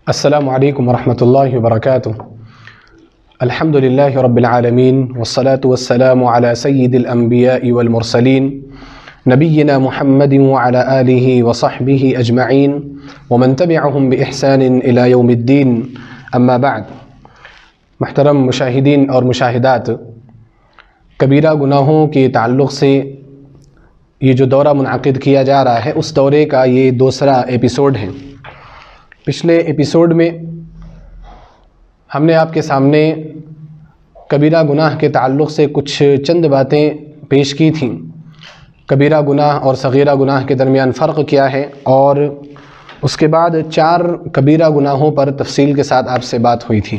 السلام علیکم ورحمۃ اللہ وبرکاتہ۔ الحمد للہ رب العالمین والصلاة والسلام علی سید الانبیاء والمرسلین نبینا محمد وعلی آلہ وصحبہ اجمعین ومن تبعہم بإحسان الی یوم الدین، اما بعد۔ محترم مشاہدین اور مشاہدات، کبیرہ گناہوں کے تعلق سے یہ جو دورہ منعقد کیا جا رہا ہے، اس دورے کا یہ دوسرا ایپیسوڈ ہے۔ پچھلے ایپیسوڈ میں ہم نے آپ کے سامنے کبیرہ گناہ کے تعلق سے کچھ چند باتیں پیش کی تھیں۔ کبیرہ گناہ اور صغیرہ گناہ کے درمیان فرق کیا ہے، اور اس کے بعد 4 کبیرہ گناہوں پر تفصیل کے ساتھ آپ سے بات ہوئی تھی۔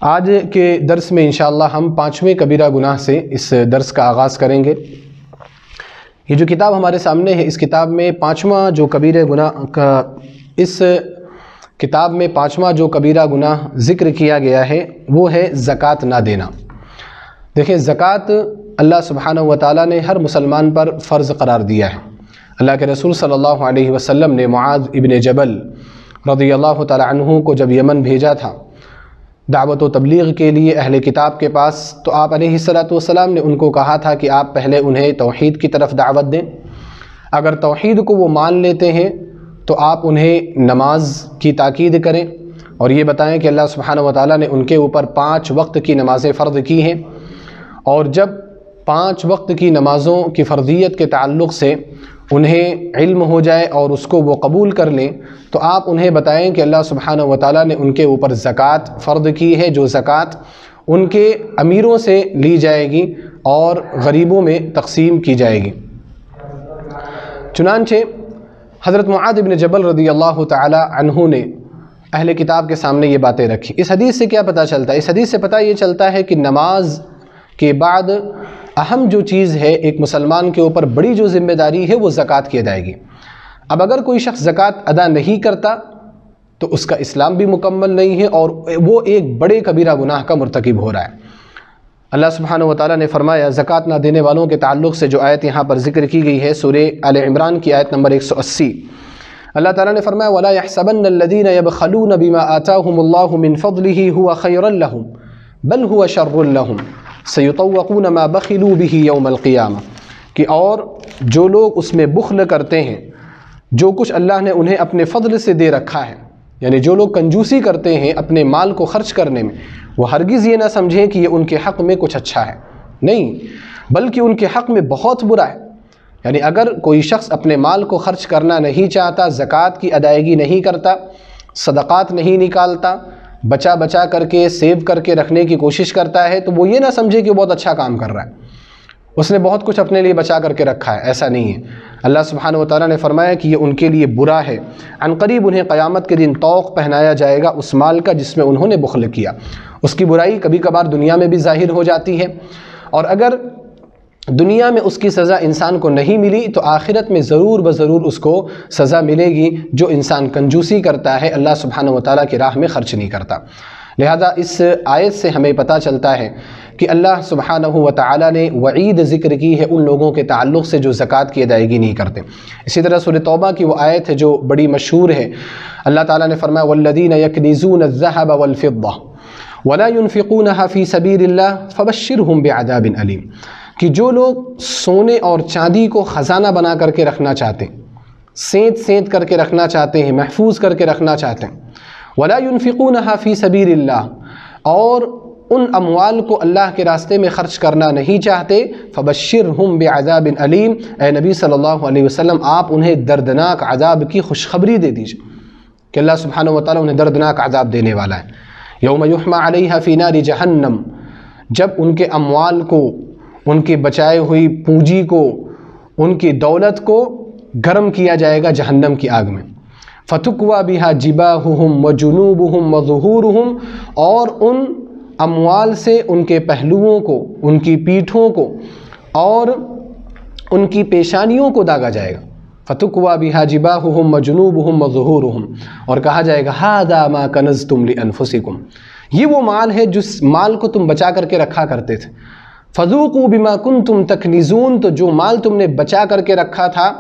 آج کے درس میں انشاءاللہ ہم 5ویں کبیرہ گناہ سے اس درس کا آغاز کریں گے۔ یہ جو کتاب ہمارے سامنے ہے، اس کتاب میں 5واں جو کبیرہ گناہ ذکر کیا گیا ہے وہ ہے زکوٰۃ نہ دینا۔ دیکھیں، زکوٰۃ اللہ سبحانہ و تعالیٰ نے ہر مسلمان پر فرض قرار دیا ہے۔ اللہ کے رسول صلی اللہ علیہ وسلم نے معاذ ابن جبل رضی اللہ تعالیٰ عنہ کو جب یمن بھیجا تھا دعوت و تبلیغ کے لیے اہل کتاب کے پاس، تو آپ علیہ السلام نے ان کو کہا تھا کہ آپ پہلے انہیں توحید کی طرف دعوت دیں۔ اگر توحید کو وہ مان لیتے ہیں تو آپ انہیں نماز کی تاکید کریں اور یہ بتائیں کہ اللہ سبحانہ و تعالیٰ نے ان کے اوپر 5 وقت کی نمازیں فرض کی ہیں، اور جب 5 وقت کی نمازوں کی فرضیت کے تعلق سے انہیں علم ہو جائے اور اس کو وہ قبول کر لیں، تو آپ انہیں بتائیں کہ اللہ سبحانہ و تعالیٰ نے ان کے اوپر زکوٰۃ فرض کی ہے، جو زکوٰۃ ان کے امیروں سے لی جائے گی اور غریبوں میں تقسیم کی جائے گی۔ چنانچہ حضرت معاذ بن جبل رضی اللہ تعالی عنہ نے اہل کتاب کے سامنے یہ باتیں رکھی۔ اس حدیث سے کیا پتہ چلتا ہے؟ اس حدیث سے پتہ یہ چلتا ہے کہ نماز کے بعد اہم جو چیز ہے، ایک مسلمان کے اوپر بڑی جو ذمہ داری ہے، وہ زکوٰۃ کی ادائیگی۔ اب اگر کوئی شخص زکوٰۃ ادا نہیں کرتا تو اس کا اسلام بھی مکمل نہیں ہے، اور وہ ایک بڑے کبیرہ گناہ کا مرتکب ہو رہا ہے۔ اللہ سبحانہ و تعالیٰ نے فرمایا زکوٰۃ نہ دینے والوں کے تعلق سے جو آیت یہاں پر ذکر کی گئی ہے، سورہ آل عمران کی آیت نمبر 180، اللہ تعالیٰ نے فرمایا وَلَا يَحْسَبَنَّ الَّذِينَ يَبْخَلُونَ بِمَا آتَاهُمُ اللَّهُ مِنْ فَضْلِهِ هُوَ خَيْرًا لَهُمْ بَلْ هُوَ شَرٌّ لَهُمْ سَيُطَوَّقُونَ مَا بَخِلُوا بِهِ يَوْمَ الْقِيَامَةِ، کہ اور جو لوگ اس میں بخل کرتے ہیں، جو کچھ اللہ نے انہیں اپنے فضل سے دے رکھا ہے، یعنی جو لوگ کنجوسی کرتے ہیں اپنے مال کو خرچ کرنے میں، وہ ہرگز یہ نہ سمجھیں کہ یہ ان کے حق میں کچھ اچھا ہے، نہیں، بلکہ ان کے حق میں بہت برا ہے۔ یعنی اگر کوئی شخص اپنے مال کو خرچ کرنا نہیں چاہتا، زکوٰۃ کی ادائیگی نہیں کرتا، صدقات نہیں نکالتا، بچا کر کے سیو کر کے رکھنے کی کوشش کرتا ہے، تو وہ یہ نہ سمجھے کہ بہت اچھا کام کر رہا ہے، اس نے بہت کچھ اپنے لیے بچا کر کے رکھا ہے، ایسا نہیں ہے۔ اللہ سبحانہ و تعالیٰ نے فرمایا کہ یہ ان کے لیے برا ہے، عن قریب انہیں قیامت کے دن طوق پہنایا جائے گا اس مال کا جس میں انہوں نے بخل کیا۔ اس کی برائی کبھی کبھار دنیا میں بھی ظاہر ہو جاتی ہے، اور اگر دنیا میں اس کی سزا انسان کو نہیں ملی تو آخرت میں ضرور بضرور اس کو سزا ملے گی، جو انسان کنجوسی کرتا ہے، اللہ سبحانہ و تعالیٰ کی راہ میں خرچ نہیں کرتا۔ لہذا اس آیت سے ہمیں پتہ چلتا ہے کہ اللہ سبحانہ و تعالیٰ نے وعید ذکر کی ہے ان لوگوں کے تعلق سے جو زکوٰۃ کی ادائیگی نہیں کرتے۔ اسی طرح سورہ توبہ کی وہ آیت ہے جو بڑی مشہور ہے، اللہ تعالیٰ نے فرمایا وَالَّذِينَ يَكْنِزُونَ الذَّهَبَ وَالْفِضَّةَ وَلَا يُنْفِقُونَهَا فِي سَبِيلِ اللَّهِ فَبَشِّرْهُم بِعَذَابٍ أَلِيمٍ، کہ جو لوگ سونے اور چاندی کو خزانہ بنا کر کے رکھنا چاہتے ہیں، سینت کر کے رکھنا چاہتے ہیں، محفوظ کر کے رکھنا چاہتے ہیں، وَلَا يُنْفِقُونَهَا فِي سَبِيلِ اللَّهِ، اور ان اموال کو اللہ کے راستے میں خرچ کرنا نہیں چاہتے، فَبَشِّرْهُم بِعَذَابٍ أَلِيمٍ، اے نبی صلی اللہ علیہ وسلم آپ انہیں دردناک عذاب کی خوشخبری دے دیجئے کہ اللہ سبحانہ و تعالیٰ انہیں دردناک عذاب دینے والا ہے۔ یوم یحمى علیہا فی نار جہنم، جب ان کے اموال کو، ان کی بچائے ہوئی پونجی کو، ان کی دولت کو گرم کیا جائے گا جہنم کی آگ میں، فَتُكْوَى بِهَا جِبَاهُهُمْ وَجُنُوبُهُمْ وَظُهُورُهُمْ، اور ان اموال سے ان کے پہلوؤں کو، ان کی پیٹھوں کو اور ان کی پیشانیوں کو داغا جائے گا، فَتُكْوَى بِهَا جِبَاهُهُمْ وَجُنُوبُهُمْ وَظُهُورُهُمْ، اور کہا جائے گا هَذَا مَا كَنَزْتُمْ لِأَنفُسِكُمْ، یہ وہ مال ہے جس مال کو تم بچا کر کے رکھا کرتے تھے، فذوقوا بما کنتم تکنزون، تو جو مال تم نے بچا کر کے رکھا تھا،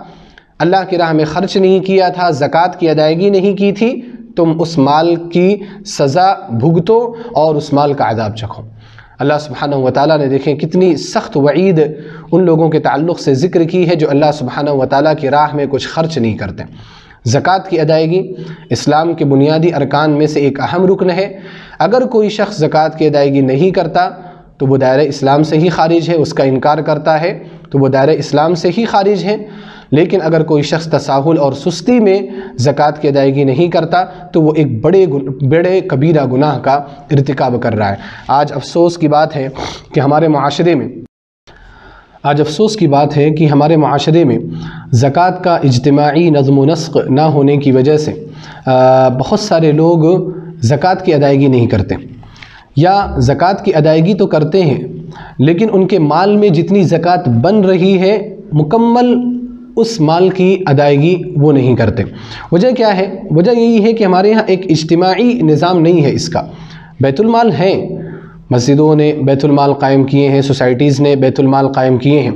اللہ کی راہ میں خرچ نہیں کیا تھا، زکوٰۃ کی ادائیگی نہیں کی تھی، تم اس مال کی سزا بھگتو اور اس مال کا عذاب چکھو۔ اللہ سبحانہ وتعالیٰ نے دیکھیں کتنی سخت وعید ان لوگوں کے تعلق سے ذکر کی ہے جو اللہ سبحانہ وتعالیٰ کی راہ میں کچھ خرچ نہیں کرتے۔ زکوٰۃ کی ادائیگی اسلام کے بنیادی ارکان میں سے ایک اہم رکن ہے۔ اگر کوئی شخص زکوٰۃ کی ادائیگی نہیں کرتا تو وہ دائرہ اسلام سے ہی خارج ہے، اس کا انکار کرتا ہے تو وہ دائرہ اسلام سے ہی خارج ہے۔ لیکن اگر کوئی شخص تساہل اور سستی میں زکوٰۃ کی ادائیگی نہیں کرتا تو وہ ایک بڑے کبیرہ گناہ کا ارتکاب کر رہا ہے۔ آج افسوس کی بات ہے کہ ہمارے معاشرے میں زکوٰۃ کا اجتماعی نظم و نسق نہ ہونے کی وجہ سے بہت سارے لوگ زکوٰۃ کی ادائیگی نہیں کرتے، یا زکوٰۃ کی ادائیگی تو کرتے ہیں لیکن ان کے مال میں جتنی زکوٰۃ بن رہی ہے مکمل اس مال کی ادائیگی وہ نہیں کرتے۔ وجہ کیا ہے؟ وجہ یہی ہے کہ ہمارے ہاں ایک اجتماعی نظام نہیں ہے اس کا۔ بیت المال ہیں، مسجدوں نے بیت المال قائم کیے ہیں، سوسائٹیز نے بیت المال قائم کیے ہیں،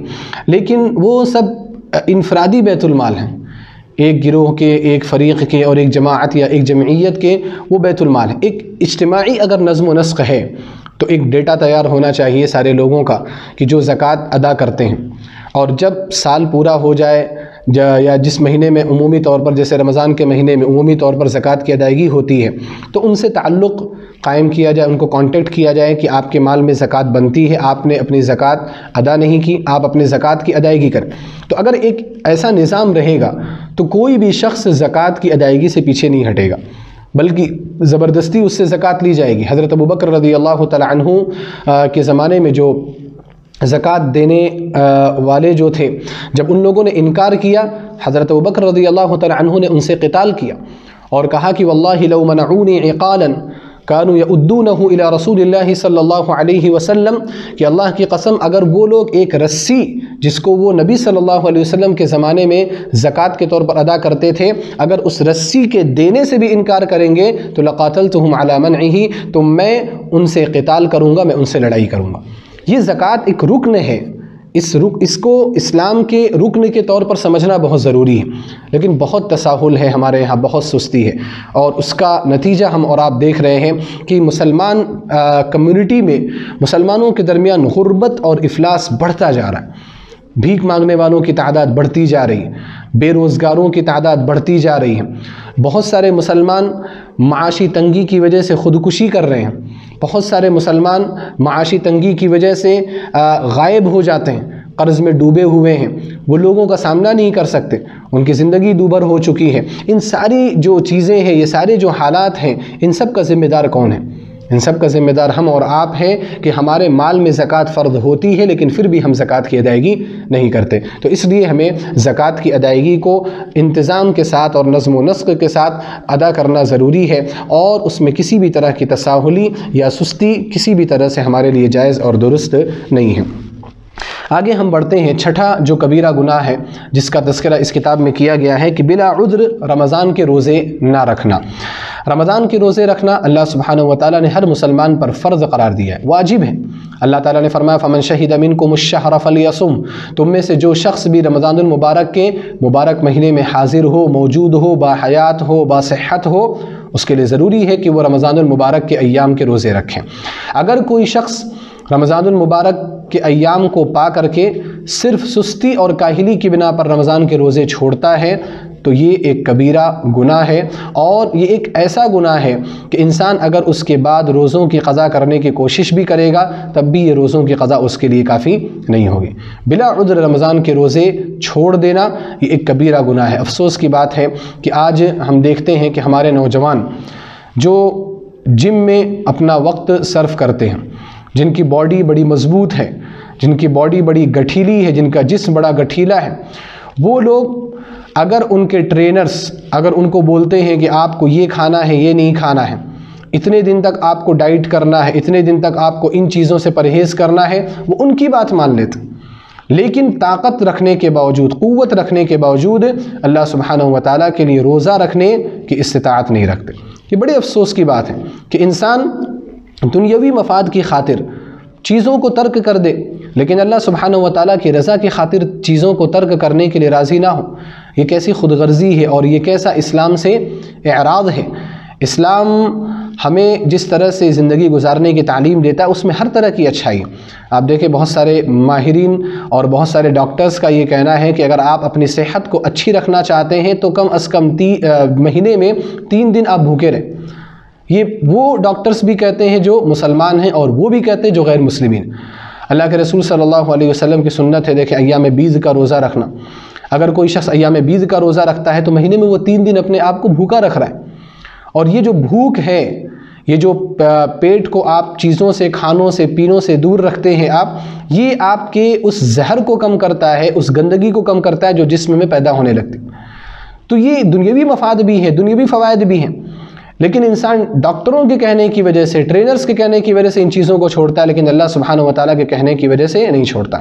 لیکن وہ سب انفرادی بیت المال ہیں، ایک گروہ کے، ایک فریق کے اور ایک جماعت یا ایک جمعیت کے وہ بیت المال ہیں۔ ایک اجتماعی اگر نظم و نسق ہے تو ایک ڈیٹا تیار ہونا چاہیے سارے لوگوں کا کہ جو زکوٰۃ ادا کرتے ہیں، اور جب سال پورا ہو جائے یا جس مہینے میں عمومی طور پر، جیسے رمضان کے مہینے میں عمومی طور پر زکوٰۃ کی ادائیگی ہوتی ہے، تو ان سے تعلق قائم کیا جائے، ان کو کانٹیکٹ کیا جائے کہ آپ کے مال میں زکوٰۃ بنتی ہے، آپ نے اپنی زکوٰۃ ادا نہیں کی، آپ اپنے زکوٰۃ کی ادائیگی کریں۔ تو اگر ایک ایسا نظام رہے گا تو کوئی بھی شخص زکوٰۃ کی ادائیگی سے پیچھے نہیں ہٹے گا، بلکہ زبردستی اس سے زکوٰۃ لی جائے گی۔ حضرت ابوبکر رضی اللہ تعالی عنہ کے زمانے میں جو زکوٰۃ دینے والے جو تھے، جب ان لوگوں نے انکار کیا، حضرت ابوبکر رضی اللہ تعالی عنہ نے ان سے قتال کیا اور کہا کہ واللہ لو منعونی عقالا كانوا يؤدونه الى رسول اللہ صلی اللہ علیہ وسلم، کہ اللہ کی قسم اگر وہ لوگ ایک رسی جس کو وہ نبی صلی اللہ علیہ وسلم کے زمانے میں زکوٰۃ کے طور پر ادا کرتے تھے، اگر اس رسی کے دینے سے بھی انکار کریں گے تو لقاتلتهم على منعه، تو میں ان سے قتال کروں گا، میں ان سے لڑائی کروں گا۔ یہ زکوٰۃ ایک رکن ہے، اس کو اسلام کے رکن کے طور پر سمجھنا بہت ضروری ہے، لیکن بہت تساہل ہے ہمارے یہاں، بہت سستی ہے، اور اس کا نتیجہ ہم اور آپ دیکھ رہے ہیں کہ مسلمان کمیونٹی میں مسلمانوں کے درمیان غربت اور افلاس بڑھتا جا رہا ہے، بھیک مانگنے والوں کی تعداد بڑھتی جا رہی ہے، بے روزگاروں کی تعداد بڑھتی جا رہی ہے، بہت سارے مسلمان معاشی تنگی کی وجہ سے خودکشی کر رہے ہیں، بہت سارے مسلمان معاشی تنگی کی وجہ سے غائب ہو جاتے ہیں، قرض میں ڈوبے ہوئے ہیں، وہ لوگوں کا سامنا نہیں کر سکتے، ان کی زندگی دوبھر ہو چکی ہے۔ ان ساری جو چیزیں ہیں، یہ سارے جو حالات ہیں، ان سب کا ذمہ دار کون ہے؟ ان سب کا ذمہ دار ہم اور آپ ہیں کہ ہمارے مال میں زکوٰۃ فرض ہوتی ہے لیکن پھر بھی ہم زکوٰۃ کی ادائیگی نہیں کرتے۔ تو اس لیے ہمیں زکوٰۃ کی ادائیگی کو انتظام کے ساتھ اور نظم و نسق کے ساتھ ادا کرنا ضروری ہے، اور اس میں کسی بھی طرح کی تساہلی یا سستی کسی بھی طرح سے ہمارے لیے جائز اور درست نہیں ہے۔ آگے ہم بڑھتے ہیں۔ چھٹا جو کبیرہ گناہ ہے جس کا تذکرہ اس کتاب میں کیا گیا ہے کہ بلا عذر رمضان کے روزے نہ رکھنا۔ رمضان کے روزے رکھنا اللہ سبحانہ وتعالیٰ نے ہر مسلمان پر فرض قرار دیا ہے، واجب ہے۔ اللہ تعالیٰ نے فرمایا فمن شہد منکم الشہر فلیصم، تم میں سے جو شخص بھی رمضان المبارک کے مبارک مہینے میں حاضر ہو، موجود ہو، باحیات ہو، باصحت ہو، اس کے لیے ضروری ہے کہ وہ رمضان المبارک کے ایام کے روزے رکھیں۔ اگر کوئی شخص رمضان المبارک کے ایام کو پا کر کے صرف سستی اور کاہلی کی بنا پر رمضان کے روزے چھوڑتا ہے تو یہ ایک کبیرہ گناہ ہے، اور یہ ایک ایسا گناہ ہے کہ انسان اگر اس کے بعد روزوں کی قضا کرنے کی کوشش بھی کرے گا تب بھی یہ روزوں کی قضا اس کے لیے کافی نہیں ہوگی۔ بلا عذر رمضان کے روزے چھوڑ دینا یہ ایک کبیرہ گناہ ہے۔ افسوس کی بات ہے کہ آج ہم دیکھتے ہیں کہ ہمارے نوجوان جو جم میں اپنا وقت صرف کرتے ہیں، جن کی باڈی بڑی مضبوط ہے، جن کی باڈی بڑی گٹھیلی ہے، جن کا جسم بڑا گٹھیلا ہے، وہ لوگ اگر ان کے ٹرینرز اگر ان کو بولتے ہیں کہ آپ کو یہ کھانا ہے، یہ نہیں کھانا ہے، اتنے دن تک آپ کو ڈائٹ کرنا ہے، اتنے دن تک آپ کو ان چیزوں سے پرہیز کرنا ہے، وہ ان کی بات مان لیتے ہیں، لیکن طاقت رکھنے کے باوجود، قوت رکھنے کے باوجود اللہ سبحانہ وتعالیٰ کے لیے روزہ رکھنے کی استطاعت نہیں رکھتے۔ یہ بڑے افسوس کی بات ہے کہ انسان دنیاوی مفاد کی خاطر چیزوں کو ترک کر دے، لیکن اللہ سبحانہ و تعالیٰ کی رضا کی خاطر چیزوں کو ترک کرنے کے لیے راضی نہ ہو، یہ کیسی خود غرضی ہے اور یہ کیسا اسلام سے اعراض ہے۔ اسلام ہمیں جس طرح سے زندگی گزارنے کی تعلیم دیتا ہے اس میں ہر طرح کی اچھائی ہے۔ آپ دیکھیں بہت سارے ماہرین اور بہت سارے ڈاکٹرز کا یہ کہنا ہے کہ اگر آپ اپنی صحت کو اچھی رکھنا چاہتے ہیں تو کم از کم مہینے میں 3 دن آپ بھوکے رہیں۔ یہ وہ ڈاکٹرز بھی کہتے ہیں جو مسلمان ہیں اور وہ بھی کہتے ہیں جو غیر مسلمین۔ اللہ کے رسول صلی اللہ علیہ وسلم کی سنت ہے، دیکھیں ایام بیض کا روزہ رکھنا۔ اگر کوئی شخص ایام بیض کا روزہ رکھتا ہے تو مہینے میں وہ 3 دن اپنے آپ کو بھوکا رکھ رہا ہے۔ اور یہ جو بھوک ہے، یہ جو پیٹ کو آپ چیزوں سے، کھانوں سے، پینوں سے دور رکھتے ہیں آپ، یہ آپ کے اس زہر کو کم کرتا ہے، اس گندگی کو کم کرتا ہے جو جسم میں پیدا ہونے لگتی۔ تو یہ دنیاوی مفاد بھی ہے، دنیاوی فوائد بھی ہیں، لیکن انسان ڈاکٹروں کے کہنے کی وجہ سے، ٹرینرز کے کہنے کی وجہ سے ان چیزوں کو چھوڑتا ہے، لیکن اللہ سبحانہ و تعالیٰ کے کہنے کی وجہ سے نہیں چھوڑتا۔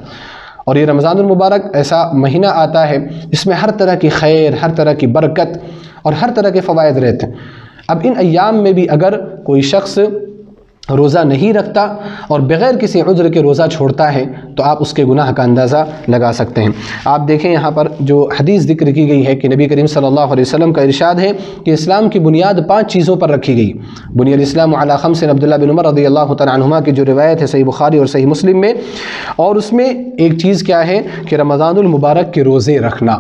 اور یہ رمضان المبارک ایسا مہینہ آتا ہے جس میں ہر طرح کی خیر، ہر طرح کی برکت اور ہر طرح کے فوائد رہتے ہیں۔ اب ان ایام میں بھی اگر کوئی شخص روزہ نہیں رکھتا اور بغیر کسی عذر کے روزہ چھوڑتا ہے تو آپ اس کے گناہ کا اندازہ لگا سکتے ہیں۔ آپ دیکھیں یہاں پر جو حدیث ذکر کی گئی ہے کہ نبی کریم صلی اللہ علیہ وسلم کا ارشاد ہے کہ اسلام کی بنیاد 5 چیزوں پر رکھی گئی۔ بنی الاسلام علی 5، عبداللہ بن عمر رضی اللہ تعالیٰ عنہما کی جو روایت ہے صحیح بخاری اور صحیح مسلم میں، اور اس میں ایک چیز کیا ہے کہ رمضان المبارک کے روزے رکھنا۔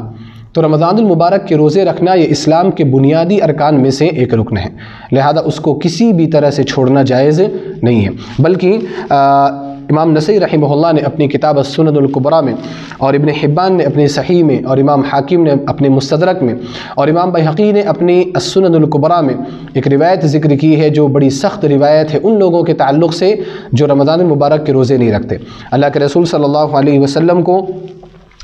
تو رمضان المبارک کے روزے رکھنا یہ اسلام کے بنیادی ارکان میں سے ایک رکن ہے، لہذا اس کو کسی بھی طرح سے چھوڑنا جائز نہیں ہے۔ بلکہ امام نسائی رحمہ اللہ نے اپنی کتاب السنن الکبریٰ میں، اور ابن حبان نے اپنی صحیح میں، اور امام حاکم نے اپنے مستدرک میں، اور امام بیہقی نے اپنی السنن الکبریٰ میں ایک روایت ذکر کی ہے جو بڑی سخت روایت ہے ان لوگوں کے تعلق سے جو رمضان المبارک کے روزے نہیں رکھتے۔ اللہ کے رسول صلی اللہ علیہ وسلم کو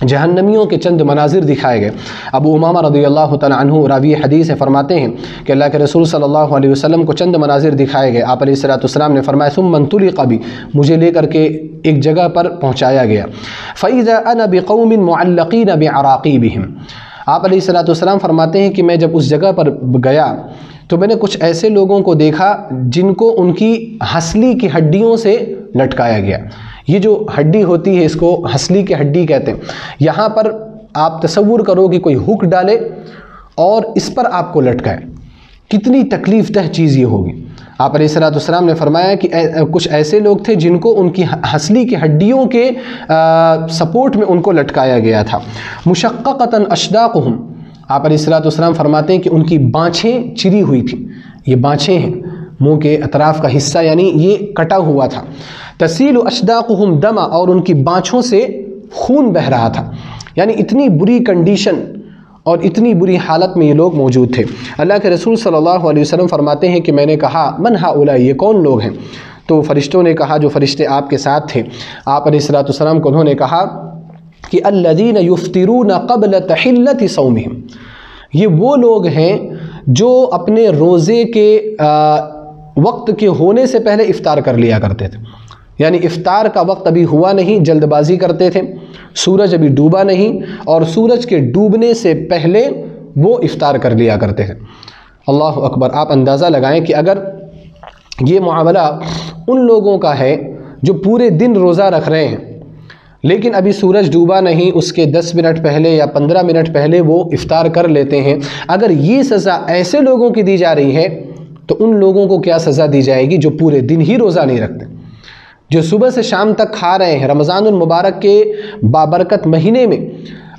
جہنمیوں کے چند مناظر دکھائے گئے۔ ابو امامہ رضی اللہ تعالیٰ عنہ راوی حدیث فرماتے ہیں کہ اللہ کے رسول صلی اللہ علیہ وسلم کو چند مناظر دکھائے گئے۔ آپ علیہ السلام نے فرمایا ثم انطلق بی، مجھے لے کر کے ایک جگہ پر پہنچایا گیا۔ فَإِذَا أَنَا بِقَوْمٍ مُعَلَّقِينَ بِعَرَاقِيبِهِمْ، آپ علیہ السلام فرماتے ہیں کہ میں جب اس جگہ پر گیا تو میں نے کچھ ایسے لوگوں کو دیکھا جن کو ان کی ہنسلی کی ہڈیوں سے لٹکایا گیا۔ یہ جو ہڈی ہوتی ہے اس کو ہنسلی کی ہڈی کہتے ہیں۔ یہاں پر آپ تصور کرو کہ کوئی ہک ڈالے اور اس پر آپ کو لٹکائے، کتنی تکلیف دہ چیز یہ ہوگی۔ آپ علیہ السلام نے فرمایا کہ کچھ ایسے لوگ تھے جن کو ان کی ہنسلی کی ہڈیوں کے سپورٹ میں ان کو لٹکایا گیا تھا۔ مشققۃ اشداقہم، آپ علیہ السلام فرماتے ہیں کہ ان کی بانچیں چری ہوئی تھیں۔ یہ بانچیں ہیں، منہ کے اطراف کا حصہ یعنی یہ کٹا ہوا تھا۔ تسیل اشداقہم دما، اور ان کی بانچھوں سے خون بہہ رہا تھا، یعنی اتنی بری کنڈیشن اور اتنی بری حالت میں یہ لوگ موجود تھے۔ اللہ کے رسول صلی اللہ علیہ وسلم فرماتے ہیں کہ میں نے کہا من ہؤلاء، یہ کون لوگ ہیں؟ تو فرشتوں نے کہا، جو فرشتے آپ کے ساتھ تھے، آپ علیہ السلام کو انہوں نے کہا کہ الذین یفطرون قبل تحلۃ صومہم، یہ وہ لوگ ہیں جو اپنے روزے کے وقت کے ہونے سے پہلے افطار کر لیا کرتے تھے، یعنی افطار کا وقت ابھی ہوا نہیں، جلد بازی کرتے تھے، سورج ابھی ڈوبا نہیں اور سورج کے ڈوبنے سے پہلے وہ افطار کر لیا کرتے تھے۔ اللہ اکبر! آپ اندازہ لگائیں کہ اگر یہ معاملہ ان لوگوں کا ہے جو پورے دن روزہ رکھ رہے ہیں لیکن ابھی سورج ڈوبا نہیں، اس کے 10 منٹ پہلے یا 15 منٹ پہلے وہ افطار کر لیتے ہیں، اگر یہ سزا ایسے لوگوں کی دی جا رہی ہے تو ان لوگوں کو کیا سزا دی جائے گی جو پورے دن ہی روزہ نہیں رکھتے، جو صبح سے شام تک کھا رہے ہیں، رمضان المبارک کے بابرکت مہینے میں